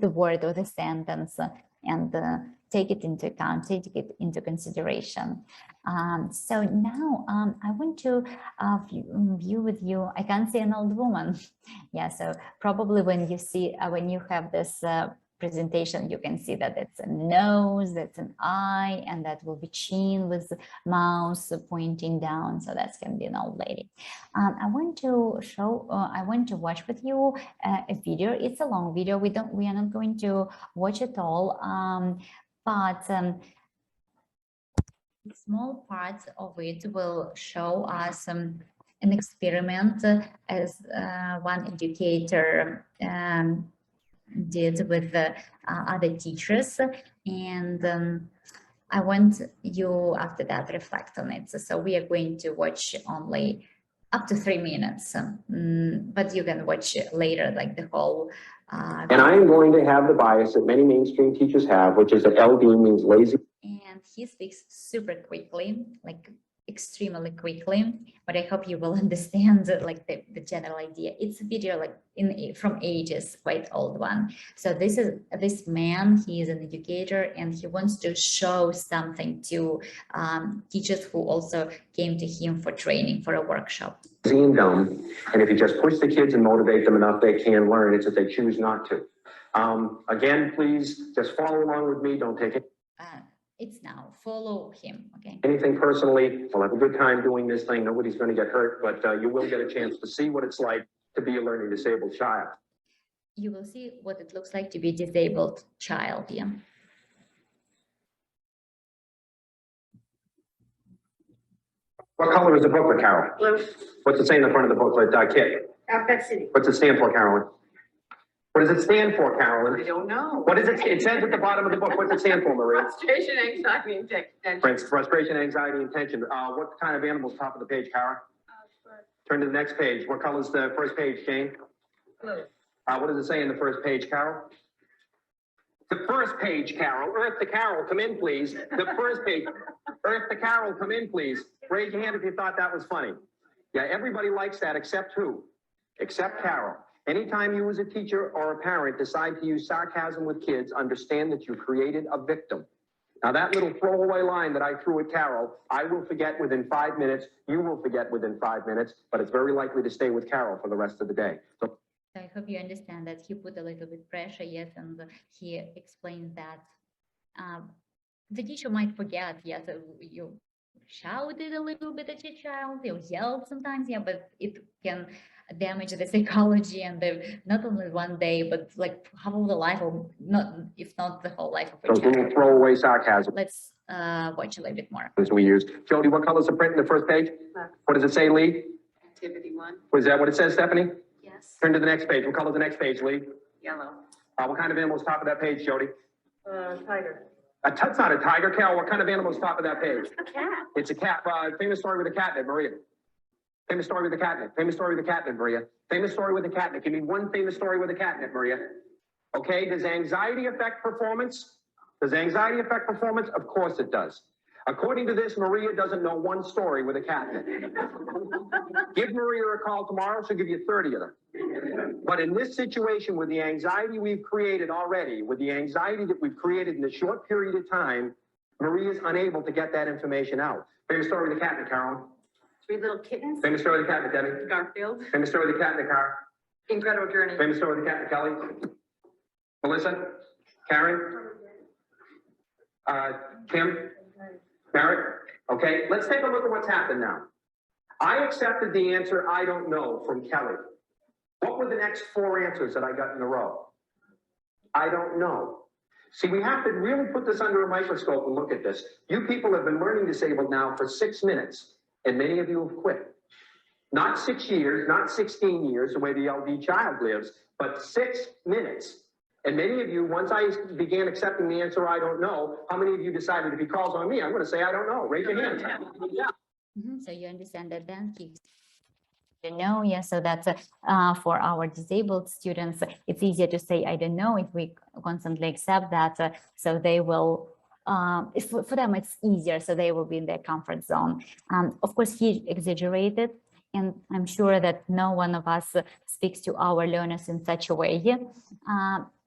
word or the sentence and take it into account, take it into consideration. So now I want to view with you. I can't see an old woman. Yeah, so probably when you see when you have this presentation, you can see that it's a nose, that's an eye, and that will be chin with mouth pointing down. So that can be an old lady. I want to show. I want to watch with you a video. It's a long video. We are not going to watch it all, but small parts of it will show us an experiment as one educator did with other teachers, and I want you after that reflect on it. So we are going to watch only up to 3 minutes, but you can watch it later, like the whole. And I am going to have the bias that many mainstream teachers have, which is that LD means lazy. And he speaks super quickly, like extremely quickly, but I hope you will understand like the general idea. It's a video like from ages, quite old one. So this man, he is an educator and he wants to show something to teachers who also came to him for training for a workshop. And dumb, and if you just push the kids and motivate them enough, they can learn. It's that they choose not to. Again, please just follow along with me. Don't take it. It's now. Follow him, okay? Anything personally. We'll have a good time doing this thing. Nobody's going to get hurt, but you will get a chance to see what it's like to be a learning disabled child. You will see what it looks like to be a disabled child, yeah. What color is the booklet, Carol? Blue. What's it say in the front of the booklet, Kit? Outback City. What's it stand for, Carolyn? What does it stand for, I Carolyn? don't know. What is it? It says at the bottom of the book. What's it stand for, Maria? Frustration, anxiety, and tension. Frustration, anxiety, and tension. What kind of animals top of the page, Kara? Turn to the next page. What color is the first page, Jane? Blue. What does it say in the first page, Carol? The first page, Carol. Earth to Carol, come in, please. The first page. Earth to Carol, come in, please. Raise your hand if you thought that was funny. Yeah, everybody likes that except who? Except Carol. Anytime you as a teacher or a parent decide to use sarcasm with kids, understand that you created a victim. Now that little throwaway line that I threw at Carol, I will forget within 5 minutes, you will forget within 5 minutes, but it's very likely to stay with Carol for the rest of the day. So I hope you understand that he put a little bit pressure, yes, and he explains that the teacher might forget, yes, you shouted a little bit at your child, you yelled sometimes, yeah, but it can damage the psychology and not only one day, but like whole the life, or not, if not the whole life of a those little child. throwaway sarcasm Let's watch a little bit more. we use. Jody, what color is the print in the first page? Black. What does it say, Lee? Activity 1. Was that what it says, Stephanie? Yes. Turn to the next page. What color is the next page, Lee? Yellow. What kind of animal is top of that page, Jody? Tiger. That's not a tiger, Carol. What kind of animal is top of that page? A cat. It's a cat. Famous story with a catnip, Maria. Famous story with a catnip. Famous story with a catnip, Maria. Famous story with a catnip. Give me one famous story with a catnip, Maria. Okay, does anxiety affect performance? Does anxiety affect performance? Of course it does. According to this, Maria doesn't know one story with a catnip. Give Maria a call tomorrow, she'll give you 30 of them. But in this situation, with the anxiety we've created already, with the anxiety that we've created in a short period of time, Maria's unable to get that information out. Famous story with the catnip, Carolyn. 3 little kittens. Famous story with the catnip, Debbie. Garfield. Famous story with the catnip, Cara. Incredible journey. Famous story with the catnip, Kelly. Melissa. Karen. Kim. Barrett. Okay, let's take a look at what's happened now. I accepted the answer I don't know from Kelly. What were the next 4 answers that I got in a row? I don't know. See, we have to really put this under a microscope and look at this. You people have been learning disabled now for 6 minutes, and many of you have quit. Not 6 years, not 16 years, the way the LD child lives, but 6 minutes. And many of you, once I began accepting the answer, I don't know, how many of you decided if he calls on me, I'm going to say, I don't know. Raise your hand. Yeah. So you understand that then you know, yeah, so that's for our disabled students, it's easier to say, I don't know, if we constantly accept that, so they will, for them it's easier, so they will be in their comfort zone. Of course, he exaggerated, and I'm sure that no one of us speaks to our learners in such a way.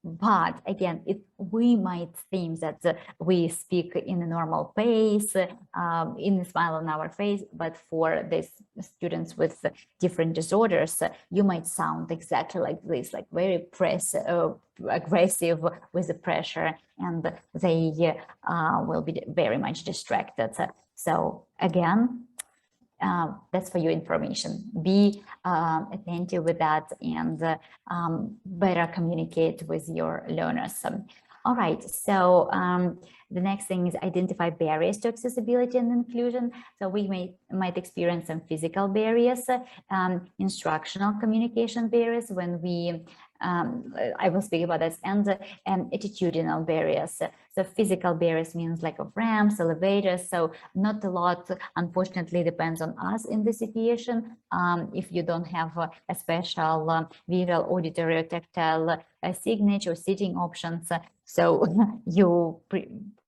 But again, we might think that we speak in a normal pace, in a smile on our face, but for these students with different disorders, you might sound exactly like this, like very aggressive with the pressure, and they will be very much distracted. So again, that's for your information. Be attentive with that, and better communicate with your learners. All right, so the next thing is identify barriers to accessibility and inclusion. So we might experience some physical barriers, instructional communication barriers when we, I will speak about this, and attitudinal barriers. So physical barriers means like of ramps, elevators. So not a lot, unfortunately, depends on us in this situation. If you don't have a special visual, auditory, or tactile signage or seating options, so you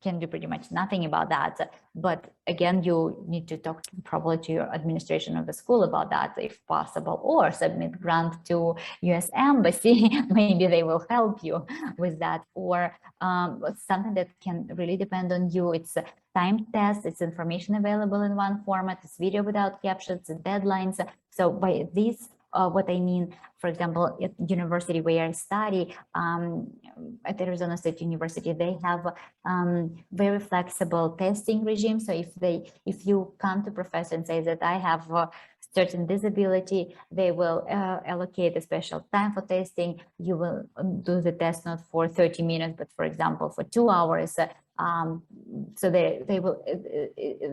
can do pretty much nothing about that. But again, you need to talk probably to your administration of the school about that if possible, or submit grant to US Embassy. Maybe they will help you with that, or something that can really depend on you. It's a timed test, it's information available in one format, it's video without captions, it's deadlines. So by this, what I mean, for example, at university where I study, at Arizona State University, they have very flexible testing regime. So if you come to professor and say that I have a certain disability, they will allocate a special time for testing. You will do the test not for 30 minutes, but for example, for 2 hours. so they will,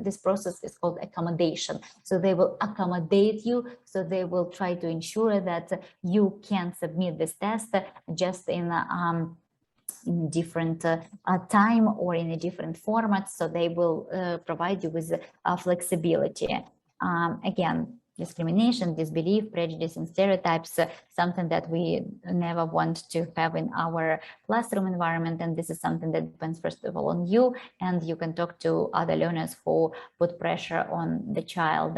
this process is called accommodation. So they will accommodate you. So they will try to ensure that you can submit this test just in different time or in a different format. So they will provide you with flexibility. Again, discrimination, disbelief, prejudice, and stereotypes, something that we never want to have in our classroom environment. And this is something that depends, first of all, on you, and you can talk to other learners who put pressure on the child.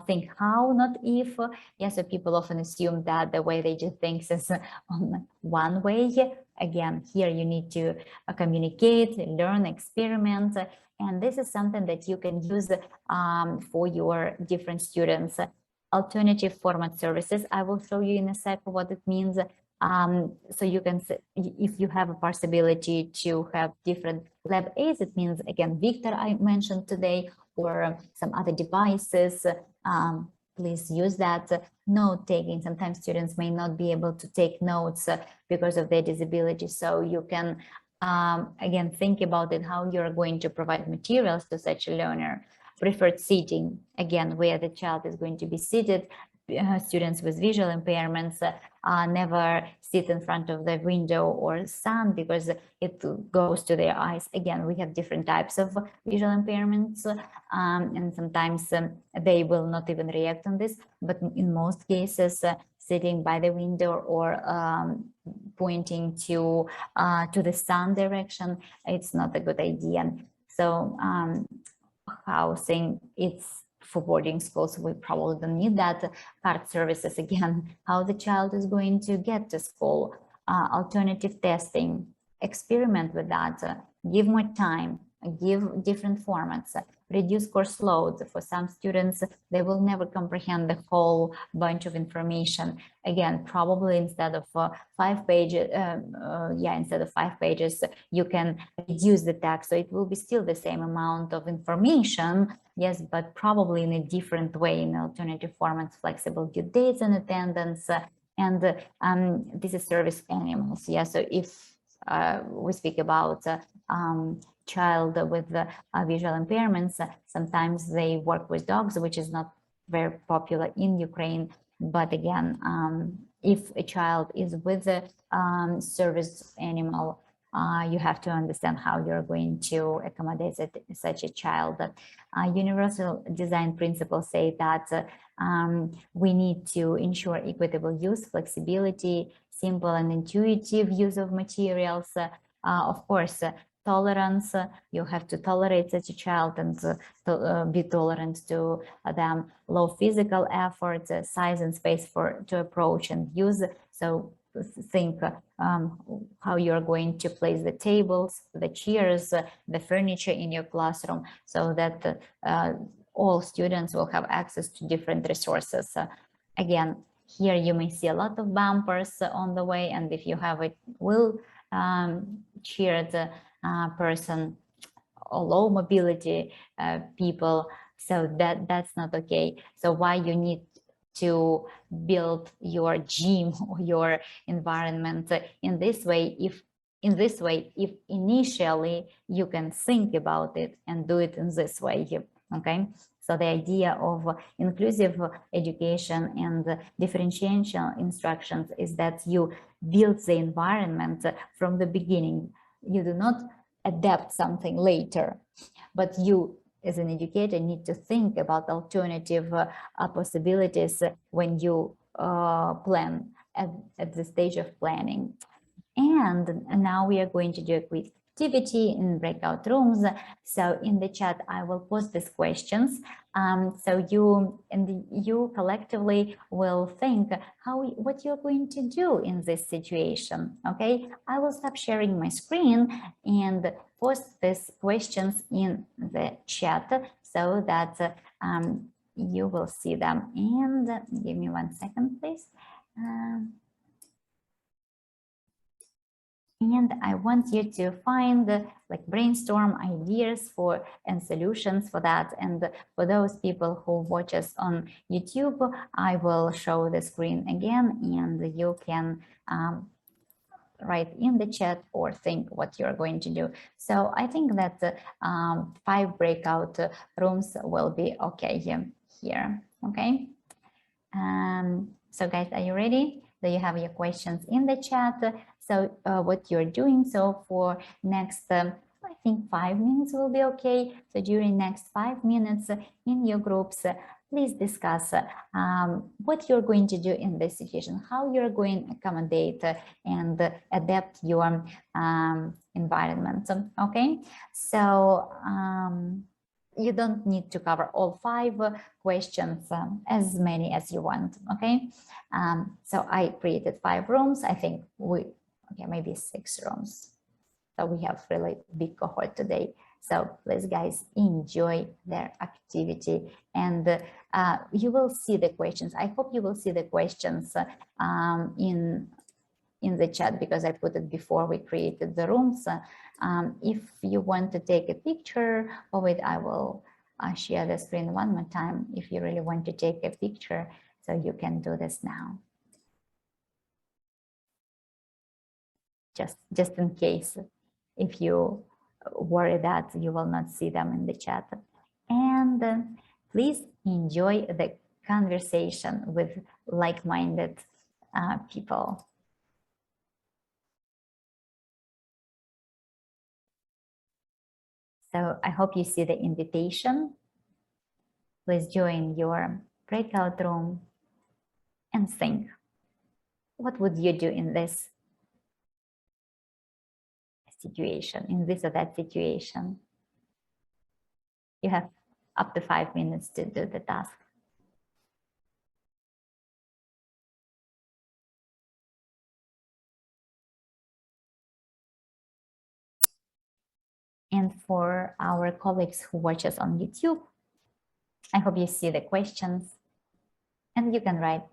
Think how, not if. Yes, so people often assume that the way they do things is on one way. Again, here you need to communicate, learn, experiment. And this is something that you can use for your different students. Alternative format services, I will show you in a sec what it means. So you can, if you have a possibility to have different lab aids, it means, again, Victor I mentioned today, or some other devices, please use that. Note taking, sometimes students may not be able to take notes because of their disability, so you can again, think about it, how you're going to provide materials to such a learner. Preferred seating, again, where the child is going to be seated. Students with visual impairments never sit in front of the window or sun because it goes to their eyes. Again, we have different types of visual impairments, and sometimes they will not even react on this, but in most cases, sitting by the window or pointing to the sun direction, it's not a good idea. So housing, it's for boarding schools, we probably don't need that. Card services, again, how the child is going to get to school. Alternative testing, experiment with that, give more time, give different formats, reduce course loads. For some students, they will never comprehend the whole bunch of information. Again, probably instead of 5 pages, instead of 5 pages, you can reduce the text. So it will be still the same amount of information, yes, but probably in a different way, in alternative formats, flexible due dates and attendance. And this is service animals. Yeah, so if we speak about child with visual impairments, sometimes they work with dogs, which is not very popular in Ukraine. But again, if a child is with a service animal, you have to understand how you're going to accommodate such a child. Universal design principles say that we need to ensure equitable use, flexibility, simple and intuitive use of materials. Of course, tolerance, you have to tolerate such a child and be tolerant to them. Low physical effort, size and space to approach and use. So think how you're going to place the tables, the chairs, the furniture in your classroom, so that all students will have access to different resources. Again, here you may see a lot of bumpers on the way, and if you have a wheelchaired person or low mobility people, so that's not okay. So why you need to build your gym or your environment in this way, if initially you can think about it and do it in this way, okay? So the idea of inclusive education and differentiation instructions is that you build the environment from the beginning. You do not adapt something later, but you as an educator need to think about alternative possibilities when you plan at the stage of planning. And now we are going to do a quick activity in breakout rooms. So in the chat, I will post these questions. So you collectively will think what you're going to do in this situation. Okay, I will stop sharing my screen and post these questions in the chat so that you will see them. And give me 1 second, please. And I want you to find, like, brainstorm ideas for and solutions for that. And for those people who watch us on YouTube, I will show the screen again, and you can write in the chat or think what you're going to do. So I think that 5 breakout rooms will be okay here. Okay. So guys, are you ready? Do you have your questions in the chat? So what you're doing, so for next, I think 5 minutes will be okay. So during next 5 minutes in your groups, please discuss what you're going to do in this situation, how you're going to accommodate and adapt your environment. Okay, so you don't need to cover all 5 questions, as many as you want. Okay, so I created 5 rooms. I think maybe 6 rooms. So we have really big cohort today. So please, guys, enjoy their activity, and you will see the questions. I hope you will see the questions in the chat, because I put it before we created the rooms. If you want to take a picture of it, I will share the screen one more time. If you really want to take a picture, so you can do this now. Just in case, if you worry that you will not see them in the chat. And please enjoy the conversation with like-minded people. So I hope you see the invitation. Please join your breakout room and think, what would you do in this situation, in this or that situation? You have up to 5 minutes to do the task. And for our colleagues who watch us on YouTube, I hope you see the questions, and you can write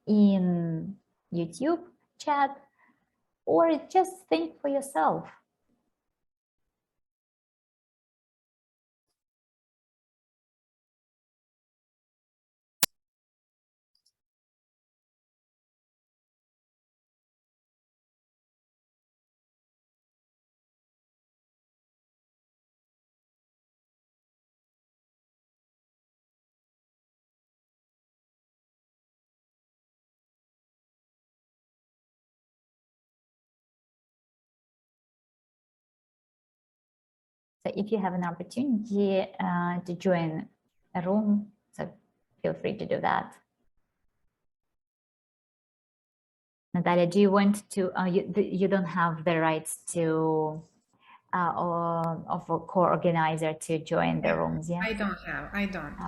in YouTube chat or just think for yourself. So if you have an opportunity to join a room, so feel free to do that. Natalia, do you want to, you don't have the rights to, of a co-organizer to join the rooms, yeah? I don't.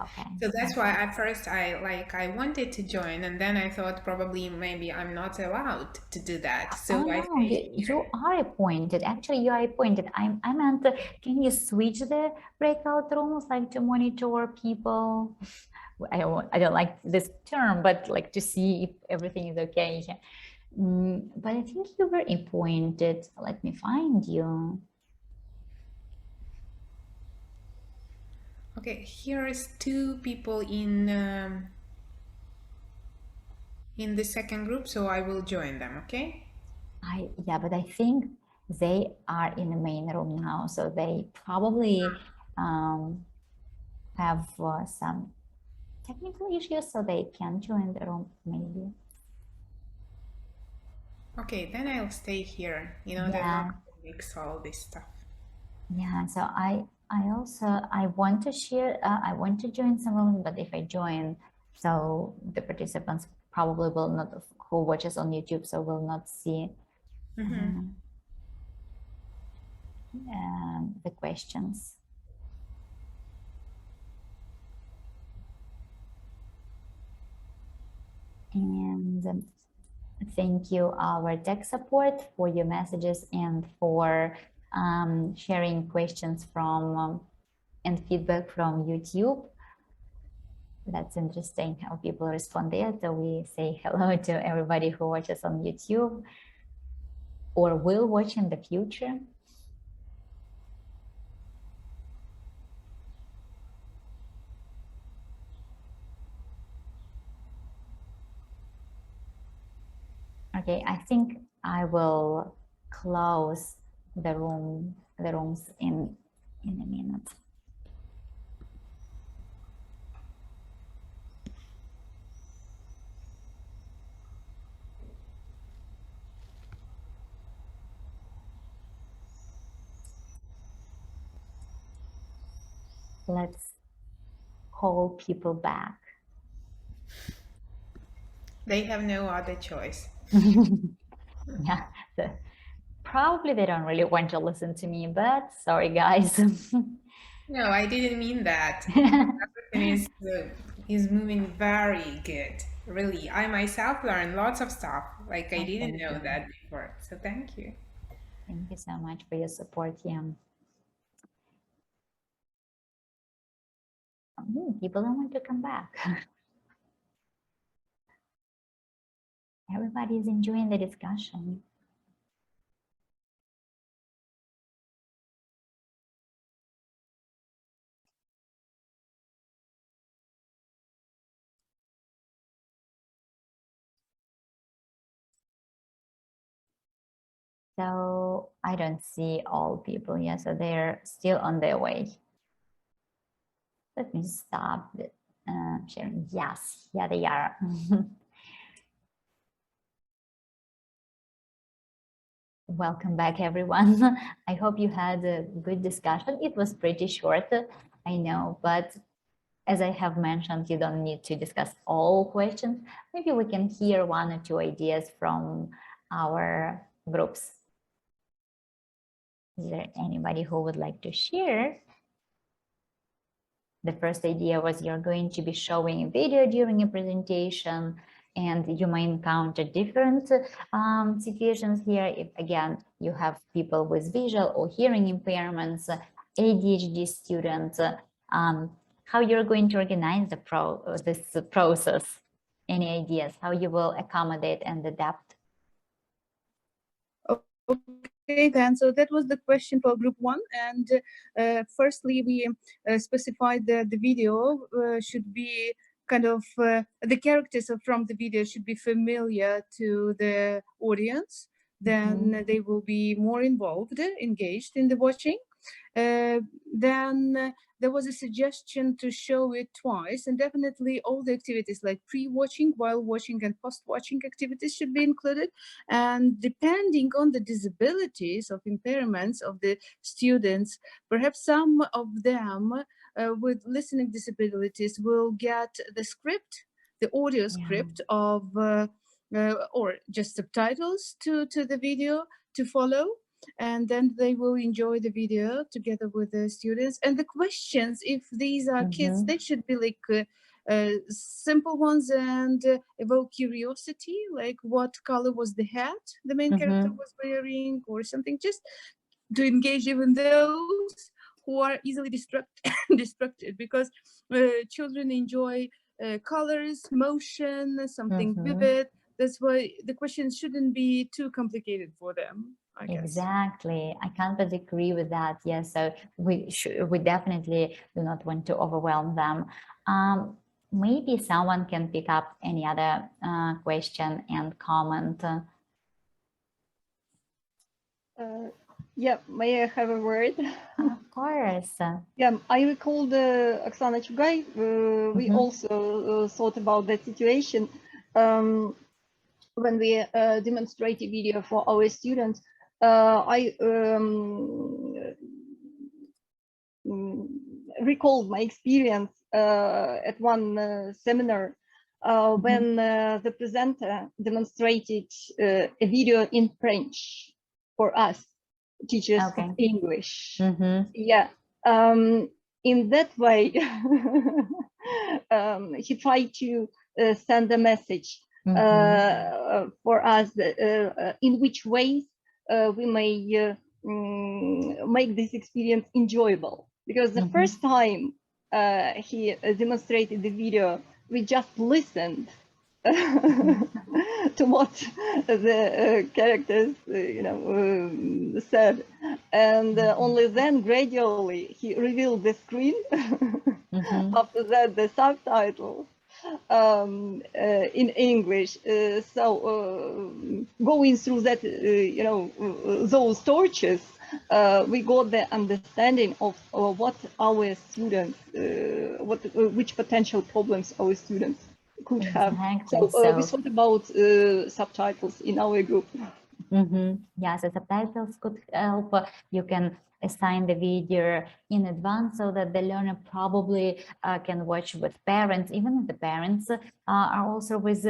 Okay. So that's why at first I wanted to join, and then I thought probably maybe I'm not allowed to do that. So no, you are appointed. Actually, you are appointed. I meant, can you switch the breakout rooms, like to monitor people? I don't like this term, but like to see if everything is okay. But I think you were appointed. Let me find you. Okay, here is 2 people in the second group, so I will join them. Okay. Yeah, but I think they are in the main room now, so they probably have some technical issues, so they can join the room maybe. Okay, then I'll stay here. You know, they're not going to mix all this stuff. Yeah, so I want to share, I want to join some room, but if I join, so the participants probably will not, who watches on YouTube, so will not see the questions. And thank you, our tech support, for your messages and for sharing questions from and feedback from YouTube. That's interesting how people respond there. So we say hello to everybody who watches on YouTube or will watch in the future. Okay, I think I will close the rooms in a minute. Let's call people back. They have no other choice. Yeah, probably they don't really want to listen to me, but sorry, guys. No, I didn't mean that. Everything is moving very good. Really, I myself learned lots of stuff. Like I didn't Thank know you. that before. So thank you. Thank you so much for your support, Yam. People don't want to come back. Everybody is enjoying the discussion. So I don't see all people yet, so they're still on their way. Let me stop sharing. Yes, yeah, they are. Welcome back, everyone. I hope you had a good discussion. It was pretty short, I know, but as I have mentioned, you don't need to discuss all questions. Maybe we can hear one or two ideas from our groups. Is there anybody who would like to share? The first idea was you're going to be showing a video during a presentation, and you might encounter different situations here. If again, you have people with visual or hearing impairments, ADHD students, how you're going to organize this process. Any ideas how you will accommodate and adapt? Okay, then, so that was the question for group one. And firstly, we specified that the video should be kind of, the characters from the video should be familiar to the audience. Then they will be more involved, engaged in the watching. Then there was a suggestion to show it twice, and definitely all the activities like pre-watching, while watching, and post-watching activities should be included. And depending on the disabilities of impairments of the students, perhaps some of them with listening disabilities will get the script, the audio script of or just subtitles to the video to follow, and then they will enjoy the video together with the students. And the questions, if these are kids, they should be like simple ones and evoke curiosity, like what color was the hat the main character was wearing, or something, just to engage even those who are easily distracted, because children enjoy colors, motion, something vivid. That's why the questions shouldn't be too complicated for them, I guess. Exactly. I can't but agree with that. Yes, so we definitely do not want to overwhelm them. Maybe someone can pick up any other question and comment. Yeah, may I have a word? Of course. Yeah, I recall Oksana Chugay. We also thought about that situation when we demonstrate a video for our students. I recalled my experience at one seminar when the presenter demonstrated a video in French for us, teachers of English. Yeah, in that way, he tried to send a message for us in which ways we may make this experience enjoyable. Because the first time he demonstrated the video, we just listened to what the characters, said, and only then gradually he revealed the screen. After that, the subtitles. in English. Going through that, those tortures, we got the understanding of what our students, which potential problems our students could have. Exactly. So we thought about subtitles in our group. Yeah, so subtitles could help. You can assign the video in advance so that the learner probably can watch with parents, even if the parents are also with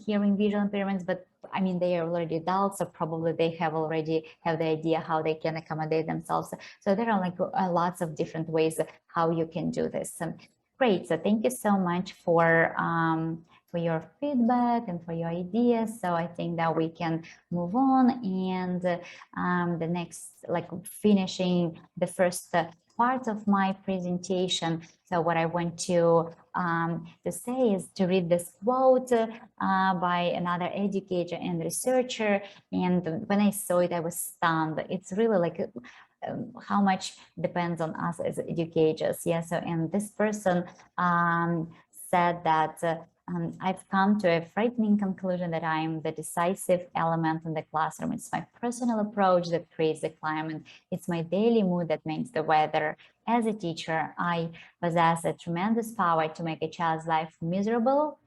hearing visual impairments, but I mean, they are already adults, so probably they already have the idea how they can accommodate themselves. So there are like lots of different ways how you can do this. Great, so thank you so much for your feedback and for your ideas. So I think that we can move on, and the next, like finishing the first part of my presentation. So what I want to say is to read this quote by another educator and researcher. And when I saw it, I was stunned. It's really like how much depends on us as educators. Yeah. So, and this person said that I've come to a frightening conclusion that I am the decisive element in the classroom. It's my personal approach that creates the climate. It's my daily mood that makes the weather. As a teacher, I possess a tremendous power to make a child's life miserable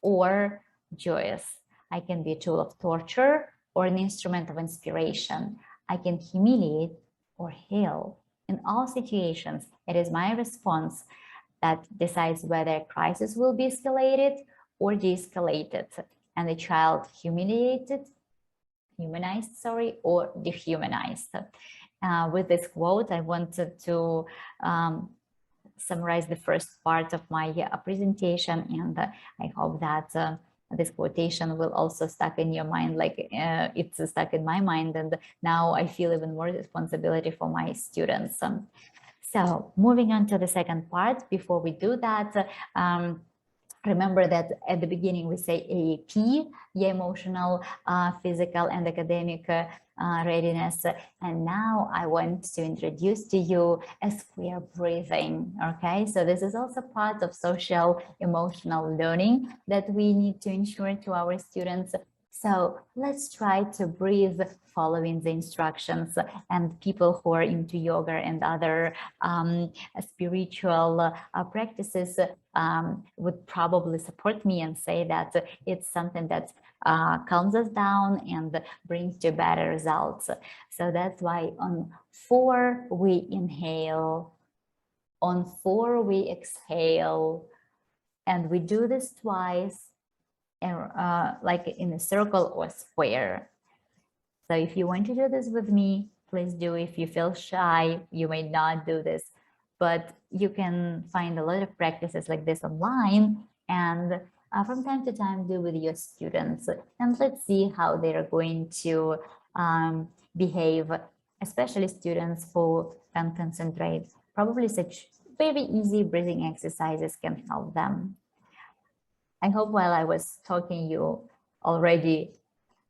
or joyous. I can be a tool of torture or an instrument of inspiration. I can humiliate or heal. In all situations, it is my response that decides whether a crisis will be escalated or de-escalated, and the child humanized, or dehumanized. With this quote, I wanted to summarize the first part of my presentation, and I hope that this quotation will also stuck in your mind, like it's stuck in my mind, and now I feel even more responsibility for my students. So moving on to the second part, before we do that, remember that at the beginning we say AAP, emotional, physical, and academic readiness. And now I want to introduce to you a square breathing. Okay, so this is also part of social emotional learning that we need to ensure to our students. So let's try to breathe following the instructions, and people who are into yoga and other spiritual practices would probably support me and say that it's something that calms us down and brings to better results. So that's why on 4 we inhale, on 4 we exhale, and we do this twice, like in a circle or square. So if you want to do this with me, please do. If you feel shy, you may not do this, but you can find a lot of practices like this online, and from time to time do with your students, and let's see how they're going to behave, especially students who can concentrate. Probably such very easy breathing exercises can help them. I hope while I was talking, you already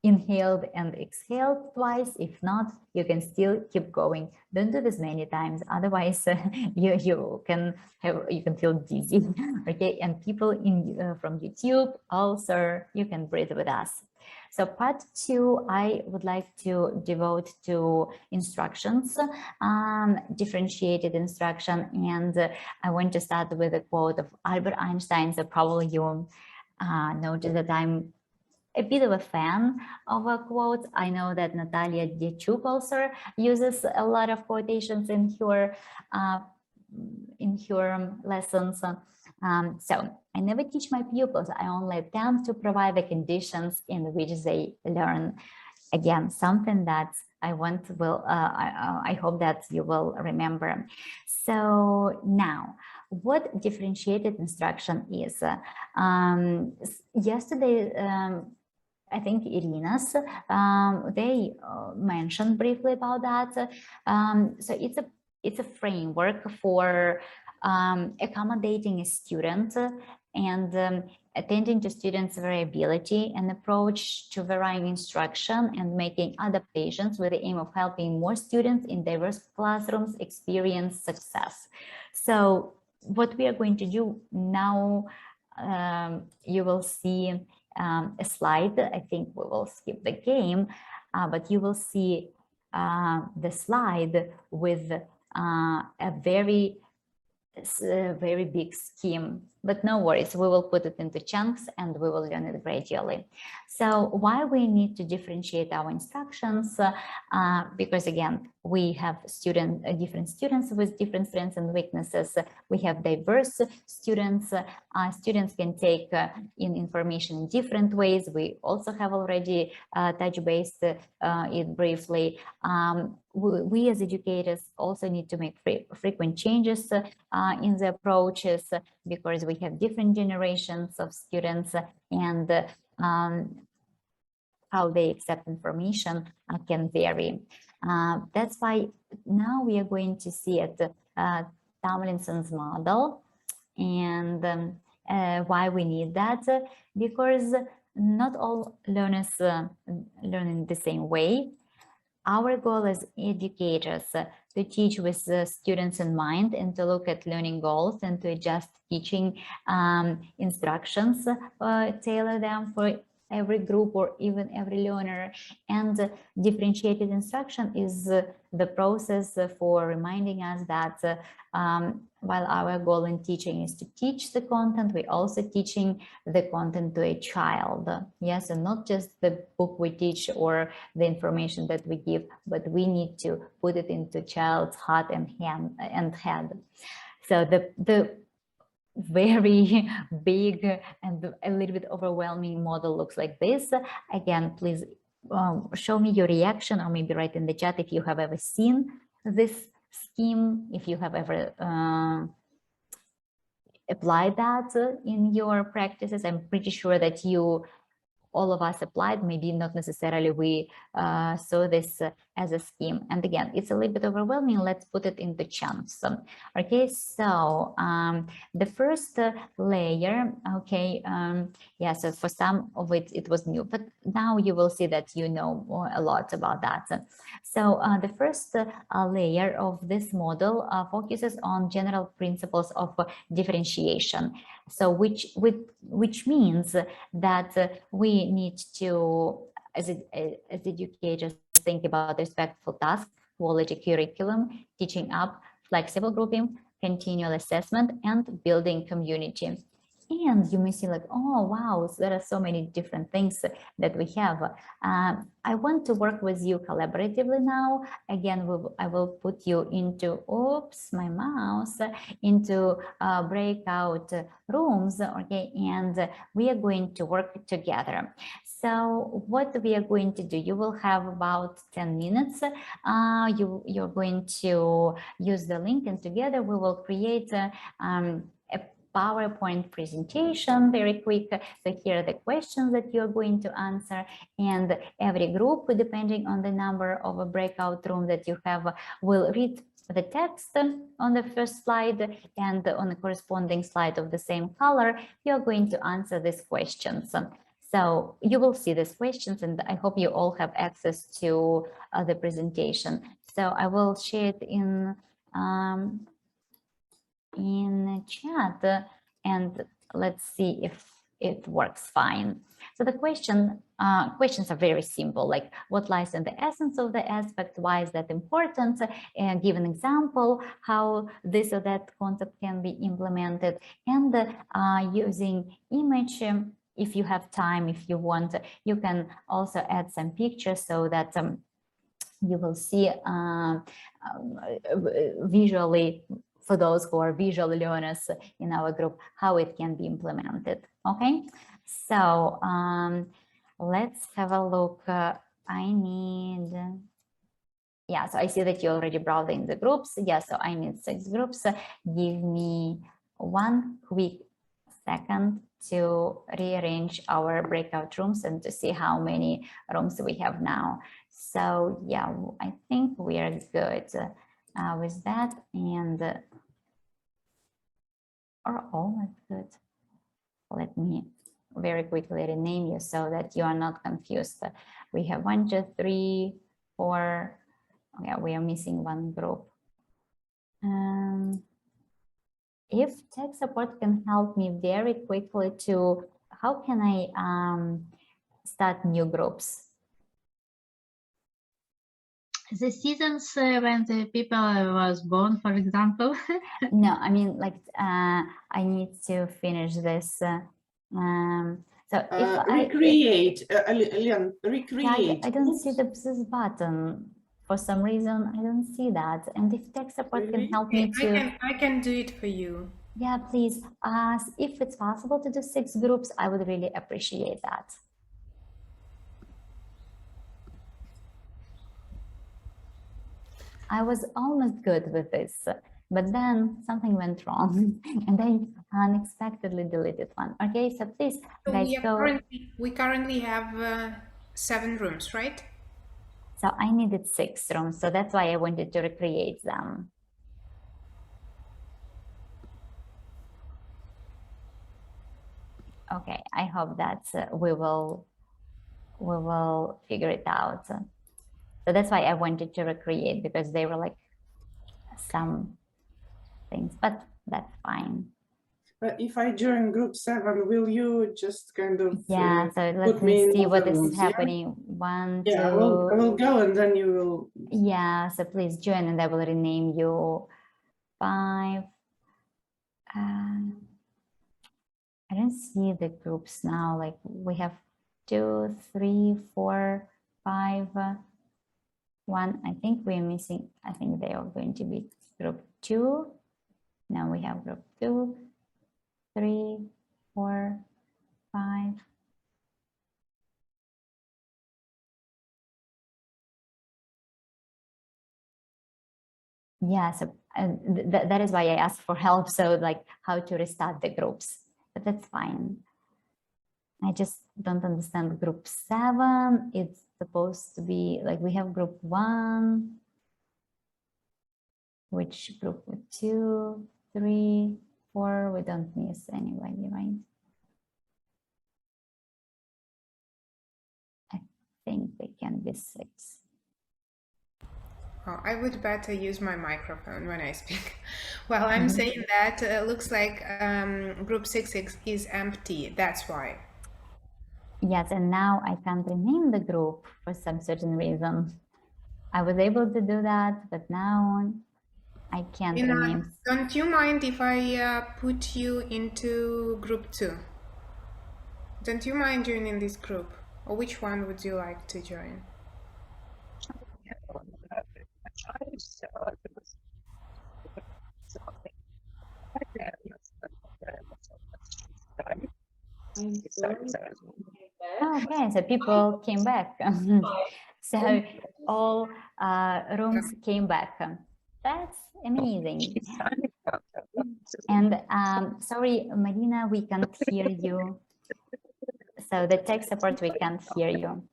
inhaled and exhaled twice. If not, you can still keep going. Don't do this many times, otherwise you can feel dizzy. Okay, and people in from YouTube also, you can breathe with us. So part 2, I would like to devote to instructions, differentiated instruction, and I want to start with a quote of Albert Einstein. So probably you notice that I'm a bit of a fan of a quote. I know that Natalia Tanchyk also uses a lot of quotations in her lessons. So I never teach my pupils. I only attempt to provide the conditions in which they learn. Again, something that I I hope that you will remember. So now, what differentiated instruction is? Yesterday, I think Irina's, they mentioned briefly about that. So it's a framework for accommodating a student and attending to students' variability and approach to varying instruction and making adaptations with the aim of helping more students in diverse classrooms experience success. So what we are going to do now, you will see a slide. I think we will skip the game, but you will see the slide with a very big scheme, but no worries, we will put it into chunks and we will learn it gradually. So why we need to differentiate our instructions? Because again, we have different students with different strengths and weaknesses. We have diverse students. Students can take in information in different ways. We also have already touched base it briefly. We as educators also need to make frequent changes in the approaches, because we have different generations of students, and how they accept information can vary. That's why now we are going to see it, Tomlinson's model, and why we need that, because not all learners learn in the same way. Our goal as educators to teach with students in mind and to look at learning goals and to adjust teaching instructions, tailor them for every group or even every learner. And differentiated instruction is the process for reminding us that while our goal in teaching is to teach the content, we're also teaching the content to a child. Yes, and not just the book we teach or the information that we give, but we need to put it into child's heart and head. So the very big and a little bit overwhelming model looks like this. Again, please show me your reaction, or maybe write in the chat if you have ever seen this scheme, if you have ever applied that in your practices. I'm pretty sure that all of us applied, maybe not necessarily we saw this as a scheme. And again, it's a little bit overwhelming. Let's put it into chunks. Okay, so the first layer, okay, yeah, so for some of it was new, but now you will see that you know a lot about that. So the first layer of this model focuses on general principles of differentiation. So which means that we need to, as educators, think about respectful tasks, quality curriculum, teaching up, flexible grouping, continual assessment, and building community. And you may see like, oh, wow, so there are so many different things that we have. I want to work with you collaboratively now. Again, I will put you into, oops, my mouse, into breakout rooms, okay? And we are going to work together. So what we are going to do, you will have about 10 minutes. You're going to use the link, and together we will create a PowerPoint presentation very quick. So here are the questions that you're going to answer, and every group, depending on the number of a breakout room that you have, will read the text on the first slide, and on the corresponding slide of the same color, you're going to answer these questions. So you will see these questions, and I hope you all have access to the presentation. So I will share it in chat, and let's see if it works fine. So the questions are very simple, like what lies in the essence of the aspect, why is that important, and give an example how this or that concept can be implemented, and using image. If you have time, if you want, you can also add some pictures so that you will see visually, for those who are visual learners in our group, how it can be implemented. Okay, so let's have a look. I need, yeah, so I see that you're already browsing the groups. Yeah, so I need 6 groups. Give me 1 quick second to rearrange our breakout rooms and to see how many rooms we have now. So yeah, I think we are good with that, and are all good. Let me very quickly rename you so that you are not confused. We have 1, 2, 3, 4. Yeah, we are missing 1 group. if tech support can help me very quickly to, how can I start new groups? The seasons when the people was born, for example. No, I mean, like, I need to finish this. So if recreate, Len, recreate. I don't see this button. For some reason, I don't see that. And if tech support can help me to... I can do it for you. Yeah, please. If it's possible to do 6 groups, I would really appreciate that. I was almost good with this, but then something went wrong and I unexpectedly deleted one. Okay, so please, So guys, go. we currently have 7 rooms, right? So I needed 6 rooms, so that's why I wanted to recreate them. Okay, I hope that we will figure it out. So that's why I wanted to recreate, because they were like some things, but that's fine. But if I join group 7, will you just kind of so let me see what is happening. 1, 2. I will go and then you will. Yeah, so please join and I will rename you 5. I don't see the groups now. Like we have 2, 3, 4, 5, 1. I think we're missing. I think they are going to be group 2. Now we have group 2, 3, 4, 5. Yeah, so that is why I asked for help. So like how to restart the groups, but that's fine. I just don't understand group 7. It's supposed to be like we have group 1, which group 2, 3, 4, we don't miss anybody, right? I think they can be 6. Oh, I would better use my microphone when I speak. Well, I'm saying that looks like group 6 is empty. That's why. Yes, and now I can't rename the group for some certain reason. I was able to do that, but now I can't rename. Don't you mind if I put you into group 2? Don't you mind joining this group? Or which one would you like to join? Okay, so people came back. So all rooms came back. That's amazing. And sorry, Marina, we can't hear you. So the tech support, we can't hear you.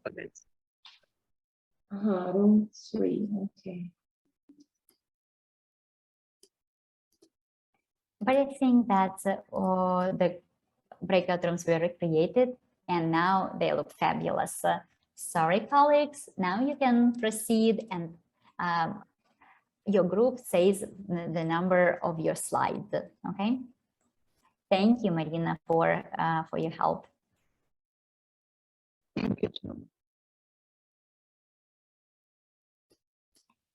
Room 3, okay. But I think that the breakout rooms were recreated and now they look fabulous. Sorry, colleagues, now you can proceed and your group says the number of your slides, okay? Thank you, Marina, for your help.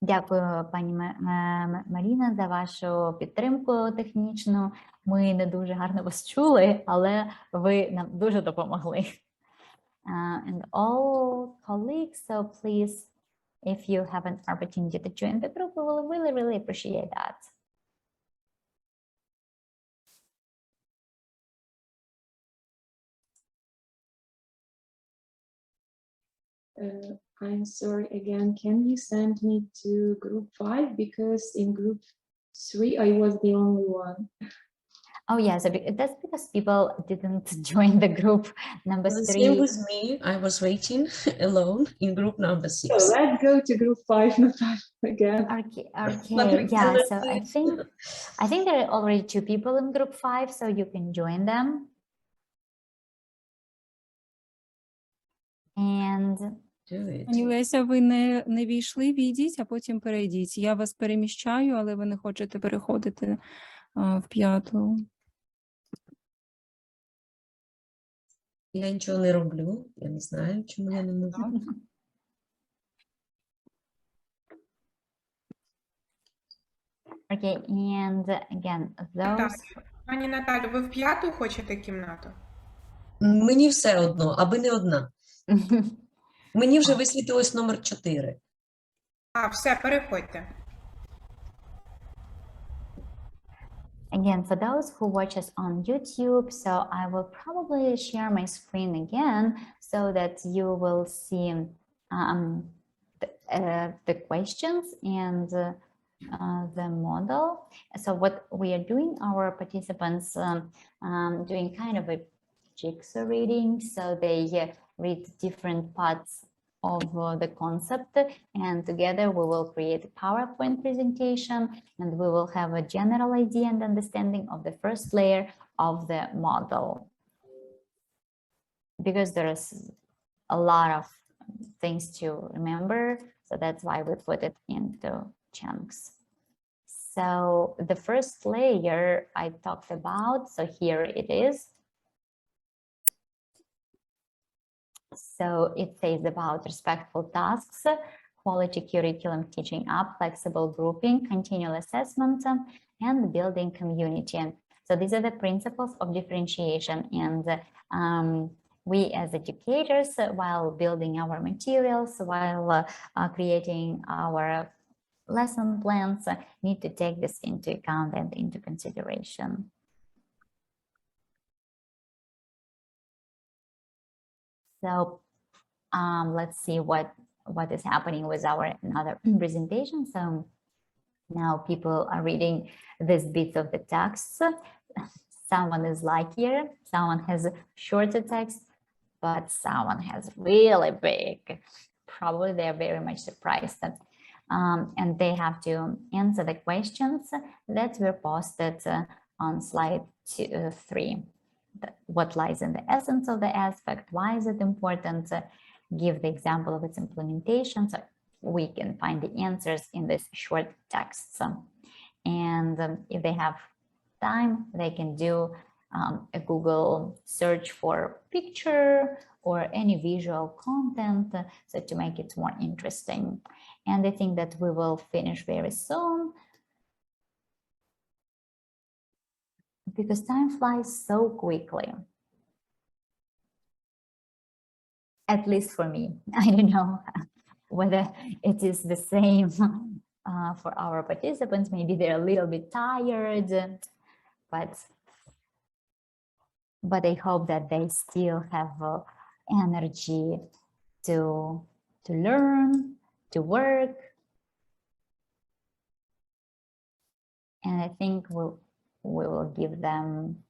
Дякую, пані Маріна, за вашу підтримку технічну. Ми не дуже гарно вас чули, але ви нам дуже допомогли. And all colleagues, so please, if you have an opportunity to join the group, we will really, really appreciate that. I'm sorry again, can you send me to group 5? Because in group 3, I was the only one. Oh yeah, so that's because people didn't join the group number 3. Same with me. I was waiting alone in group number 6. So let's go to group 5, not 5 again. Okay, yeah, so I think there are already 2 people in group 5, so you can join them. And Пані Леся, ви не війшли, війдіть, а потім перейдіть. Я вас переміщаю, але ви не хочете переходити в п'яту. Я нічого не роблю, я не знаю, чому я не можу. Okay, and again, those. Пані Наталю, ви в п'яту хочете кімнату? Мені все одно, аби не одна. Мені вже висвітилось номер 4. А, все, переходьте. Again, for those who watch us on YouTube, so I will probably share my screen again so that you will see the questions and the model. So what we are doing, our participants doing kind of a jigsaw reading. So they read different parts of the concept, and together we will create a PowerPoint presentation, and we will have a general idea and understanding of the first layer of the model. Because there is a lot of things to remember, so that's why we put it into chunks. So the first layer I talked about, so here it is. So it says about respectful tasks, quality curriculum teaching up, flexible grouping, continual assessment, and building community. So these are the principles of differentiation. And we as educators, while building our materials, while creating our lesson plans, need to take this into account and into consideration. So let's see what is happening with our another presentation. So now people are reading this bit of the text. Someone is luckier, someone has shorter text, but someone has really big. Probably they're very much surprised that, and they have to answer the questions that were posted on slide 3. What lies in the essence of the aspect? Why is it important? Give the example of its implementation, so we can find the answers in this short text. And if they have time, they can do a Google search for picture or any visual content, so to make it more interesting. And I think that we will finish very soon, because time flies so quickly. At least for me. I don't know whether it is the same for our participants. Maybe they're a little bit tired, but I hope that they still have energy to learn, to work. And I think we will give them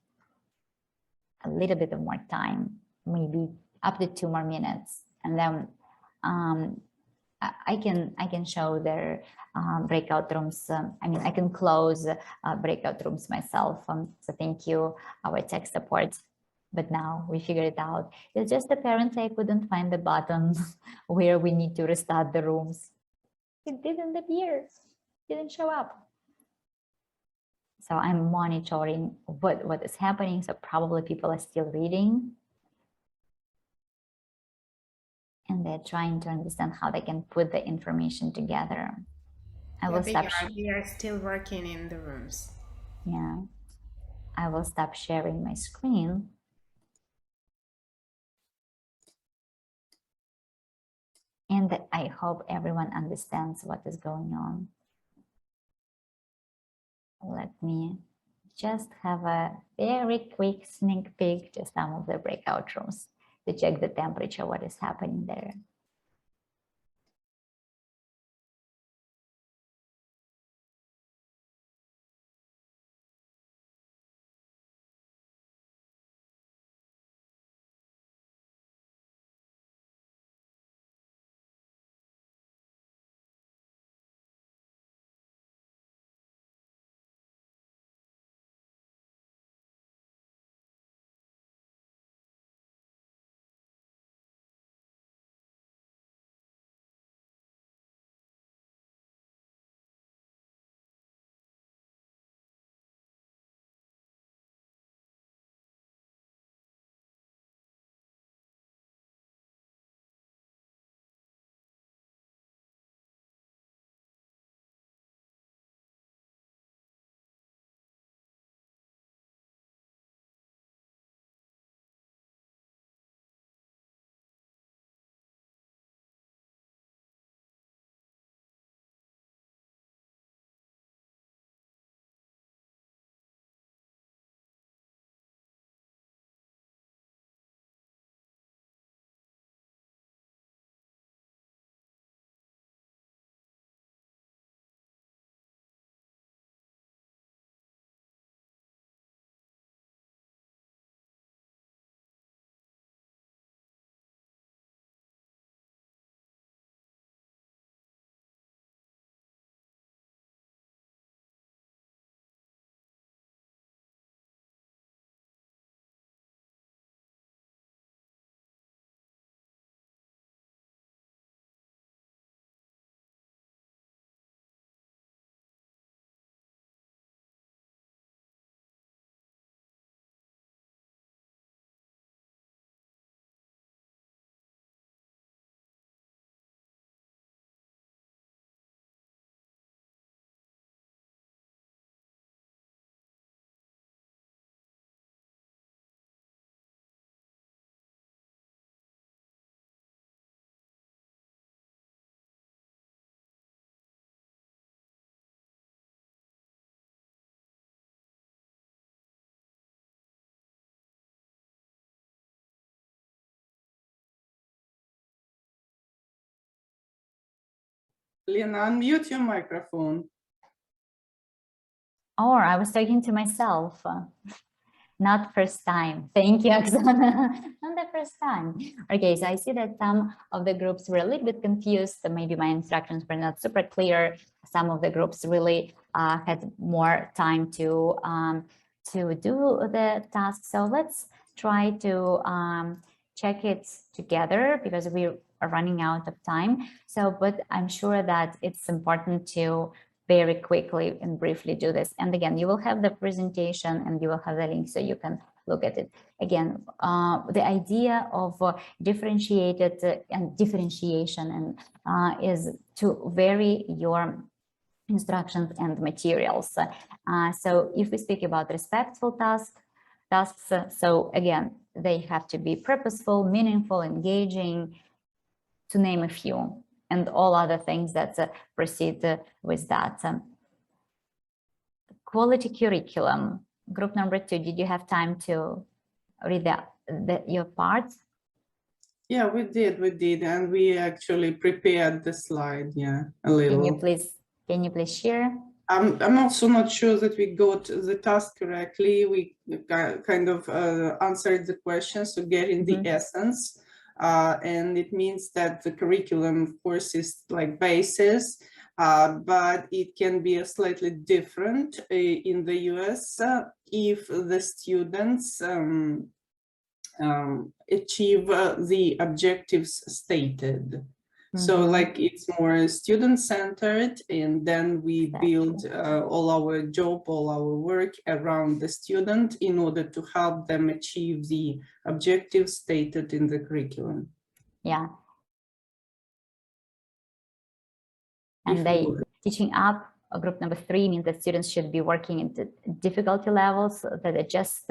a little bit of more time, maybe up to 2 more minutes, and then I can show their breakout rooms. I mean, I can close breakout rooms myself. So thank you, our tech support. But now we figured it out. It's just apparently I couldn't find the button where we need to restart the rooms. It didn't appear, didn't show up. So I'm monitoring what is happening. So probably people are still reading. And they're trying to understand how they can put the information together. I will stop. They are still working in the rooms. Yeah, I will stop sharing my screen. And I hope everyone understands what is going on. Let me just have a very quick sneak peek to some of the breakout rooms to check the temperature, what is happening there. Lena, unmute your microphone. Or I was talking to myself. Not first time. Thank you, Oksana. Not the first time. Okay, so I see that some of the groups were a little bit confused. So maybe my instructions were not super clear. Some of the groups really had more time to do the task. So let's try to check it together because we are running out of time. So, but I'm sure that it's important to very quickly and briefly do this. And again, you will have the presentation and you will have the link so you can look at it. Again, the idea of differentiated and differentiation and is to vary your instructions and materials. So if we speak about respectful tasks, so again, they have to be purposeful, meaningful, engaging, to name a few, and all other things that proceed with that. Quality curriculum, group number 2, did you have time to read your part? Yeah, we did, and we actually prepared the slide, yeah, a little. Can you please share? I'm also not sure that we got the task correctly. We kind of answered the questions to get in the essence. And it means that the curriculum, of course, is like basis, but it can be slightly different in the US if the students achieve the objectives stated. So like it's more student-centered, and then we build all our job, all our work around the student in order to help them achieve the objectives stated in the curriculum. Yeah. And they teaching up, group number 3 means that students should be working into difficulty levels that adjust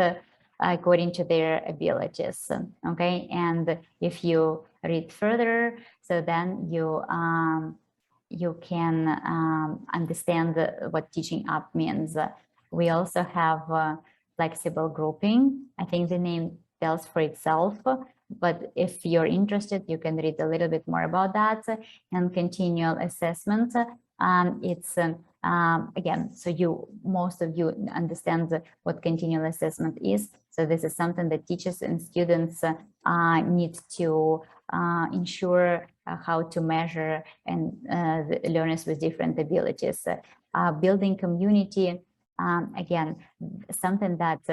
according to their abilities. Okay, and if you read further, so then you can understand what teaching up means. We also have flexible grouping. I think the name tells for itself, but if you're interested, you can read a little bit more about that. And continual assessment, it's again, so most of you understand what continual assessment is. So this is something that teachers and students need to ensure how to measure and the learners with different abilities. Building community, again, something that's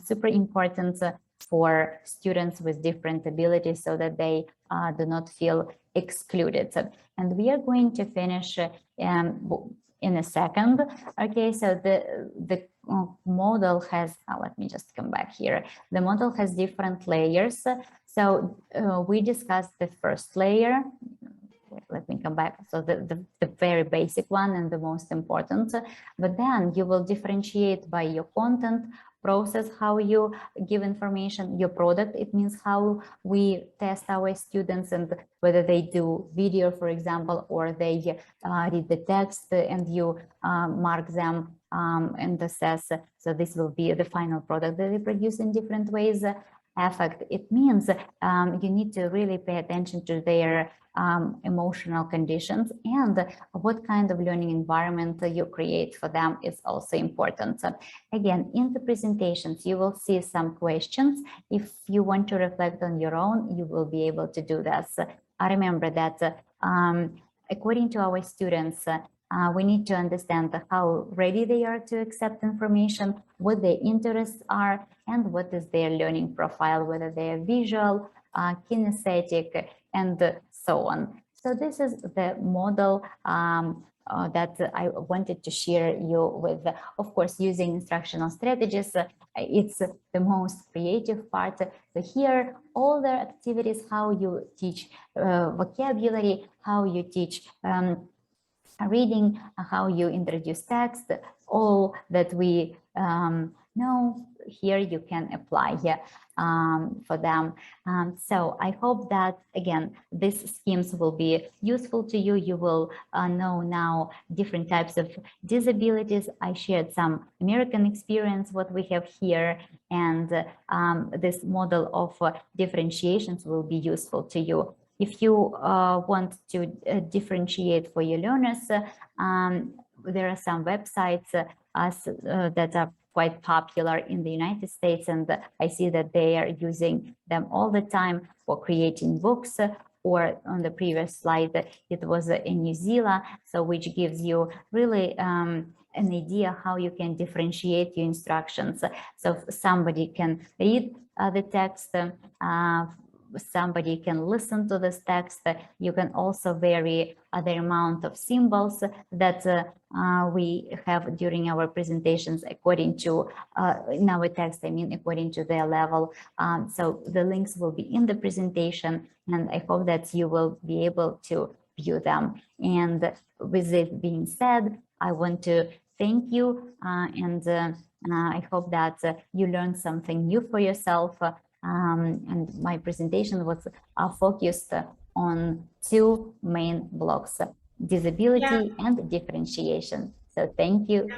super important for students with different abilities so that they do not feel excluded. And we are going to finish in a second. Okay, so the model has, let me just come back here. The model has different layers. So we discussed the first layer. Let me come back. So the very basic one and the most important, but then you will differentiate by your content, process, how you give information, your product. It means how we test our students and whether they do video, for example, or they read the text and you mark them and assess. So this will be the final product that they produce in different ways. Affect, it means you need to really pay attention to their emotional conditions, and what kind of learning environment you create for them is also important. So again, in the presentations, you will see some questions. If you want to reflect on your own, you will be able to do that. I remember that according to our students, we need to understand how ready they are to accept information, what their interests are, and what is their learning profile, whether they are visual, kinesthetic, and so on. So this is the model that I wanted to share you with. Of course, using instructional strategies, it's the most creative part. So here, all the activities, how you teach vocabulary, how you teach reading, how you introduce text, all that we know, here you can apply for them. So I hope that, again, these schemes will be useful to you. You will know now different types of disabilities. I shared some American experience, what we have here, and this model of differentiations will be useful to you. if you want to differentiate for your learners, there are some websites that are quite popular in the United States, and I see that they are using them all the time for creating books. Or on the previous slide, it was in New Zealand, so which gives you really an idea how you can differentiate your instructions. So somebody can read the text, somebody can listen to this text. You can also vary the amount of symbols that we have during our presentations according to, in our text, I mean, according to their level. So the links will be in the presentation, and I hope that you will be able to view them. And with it being said, I want to thank you, and I hope that you learned something new for yourself. And my presentation was focused on two main blocks, disability and differentiation. So thank you.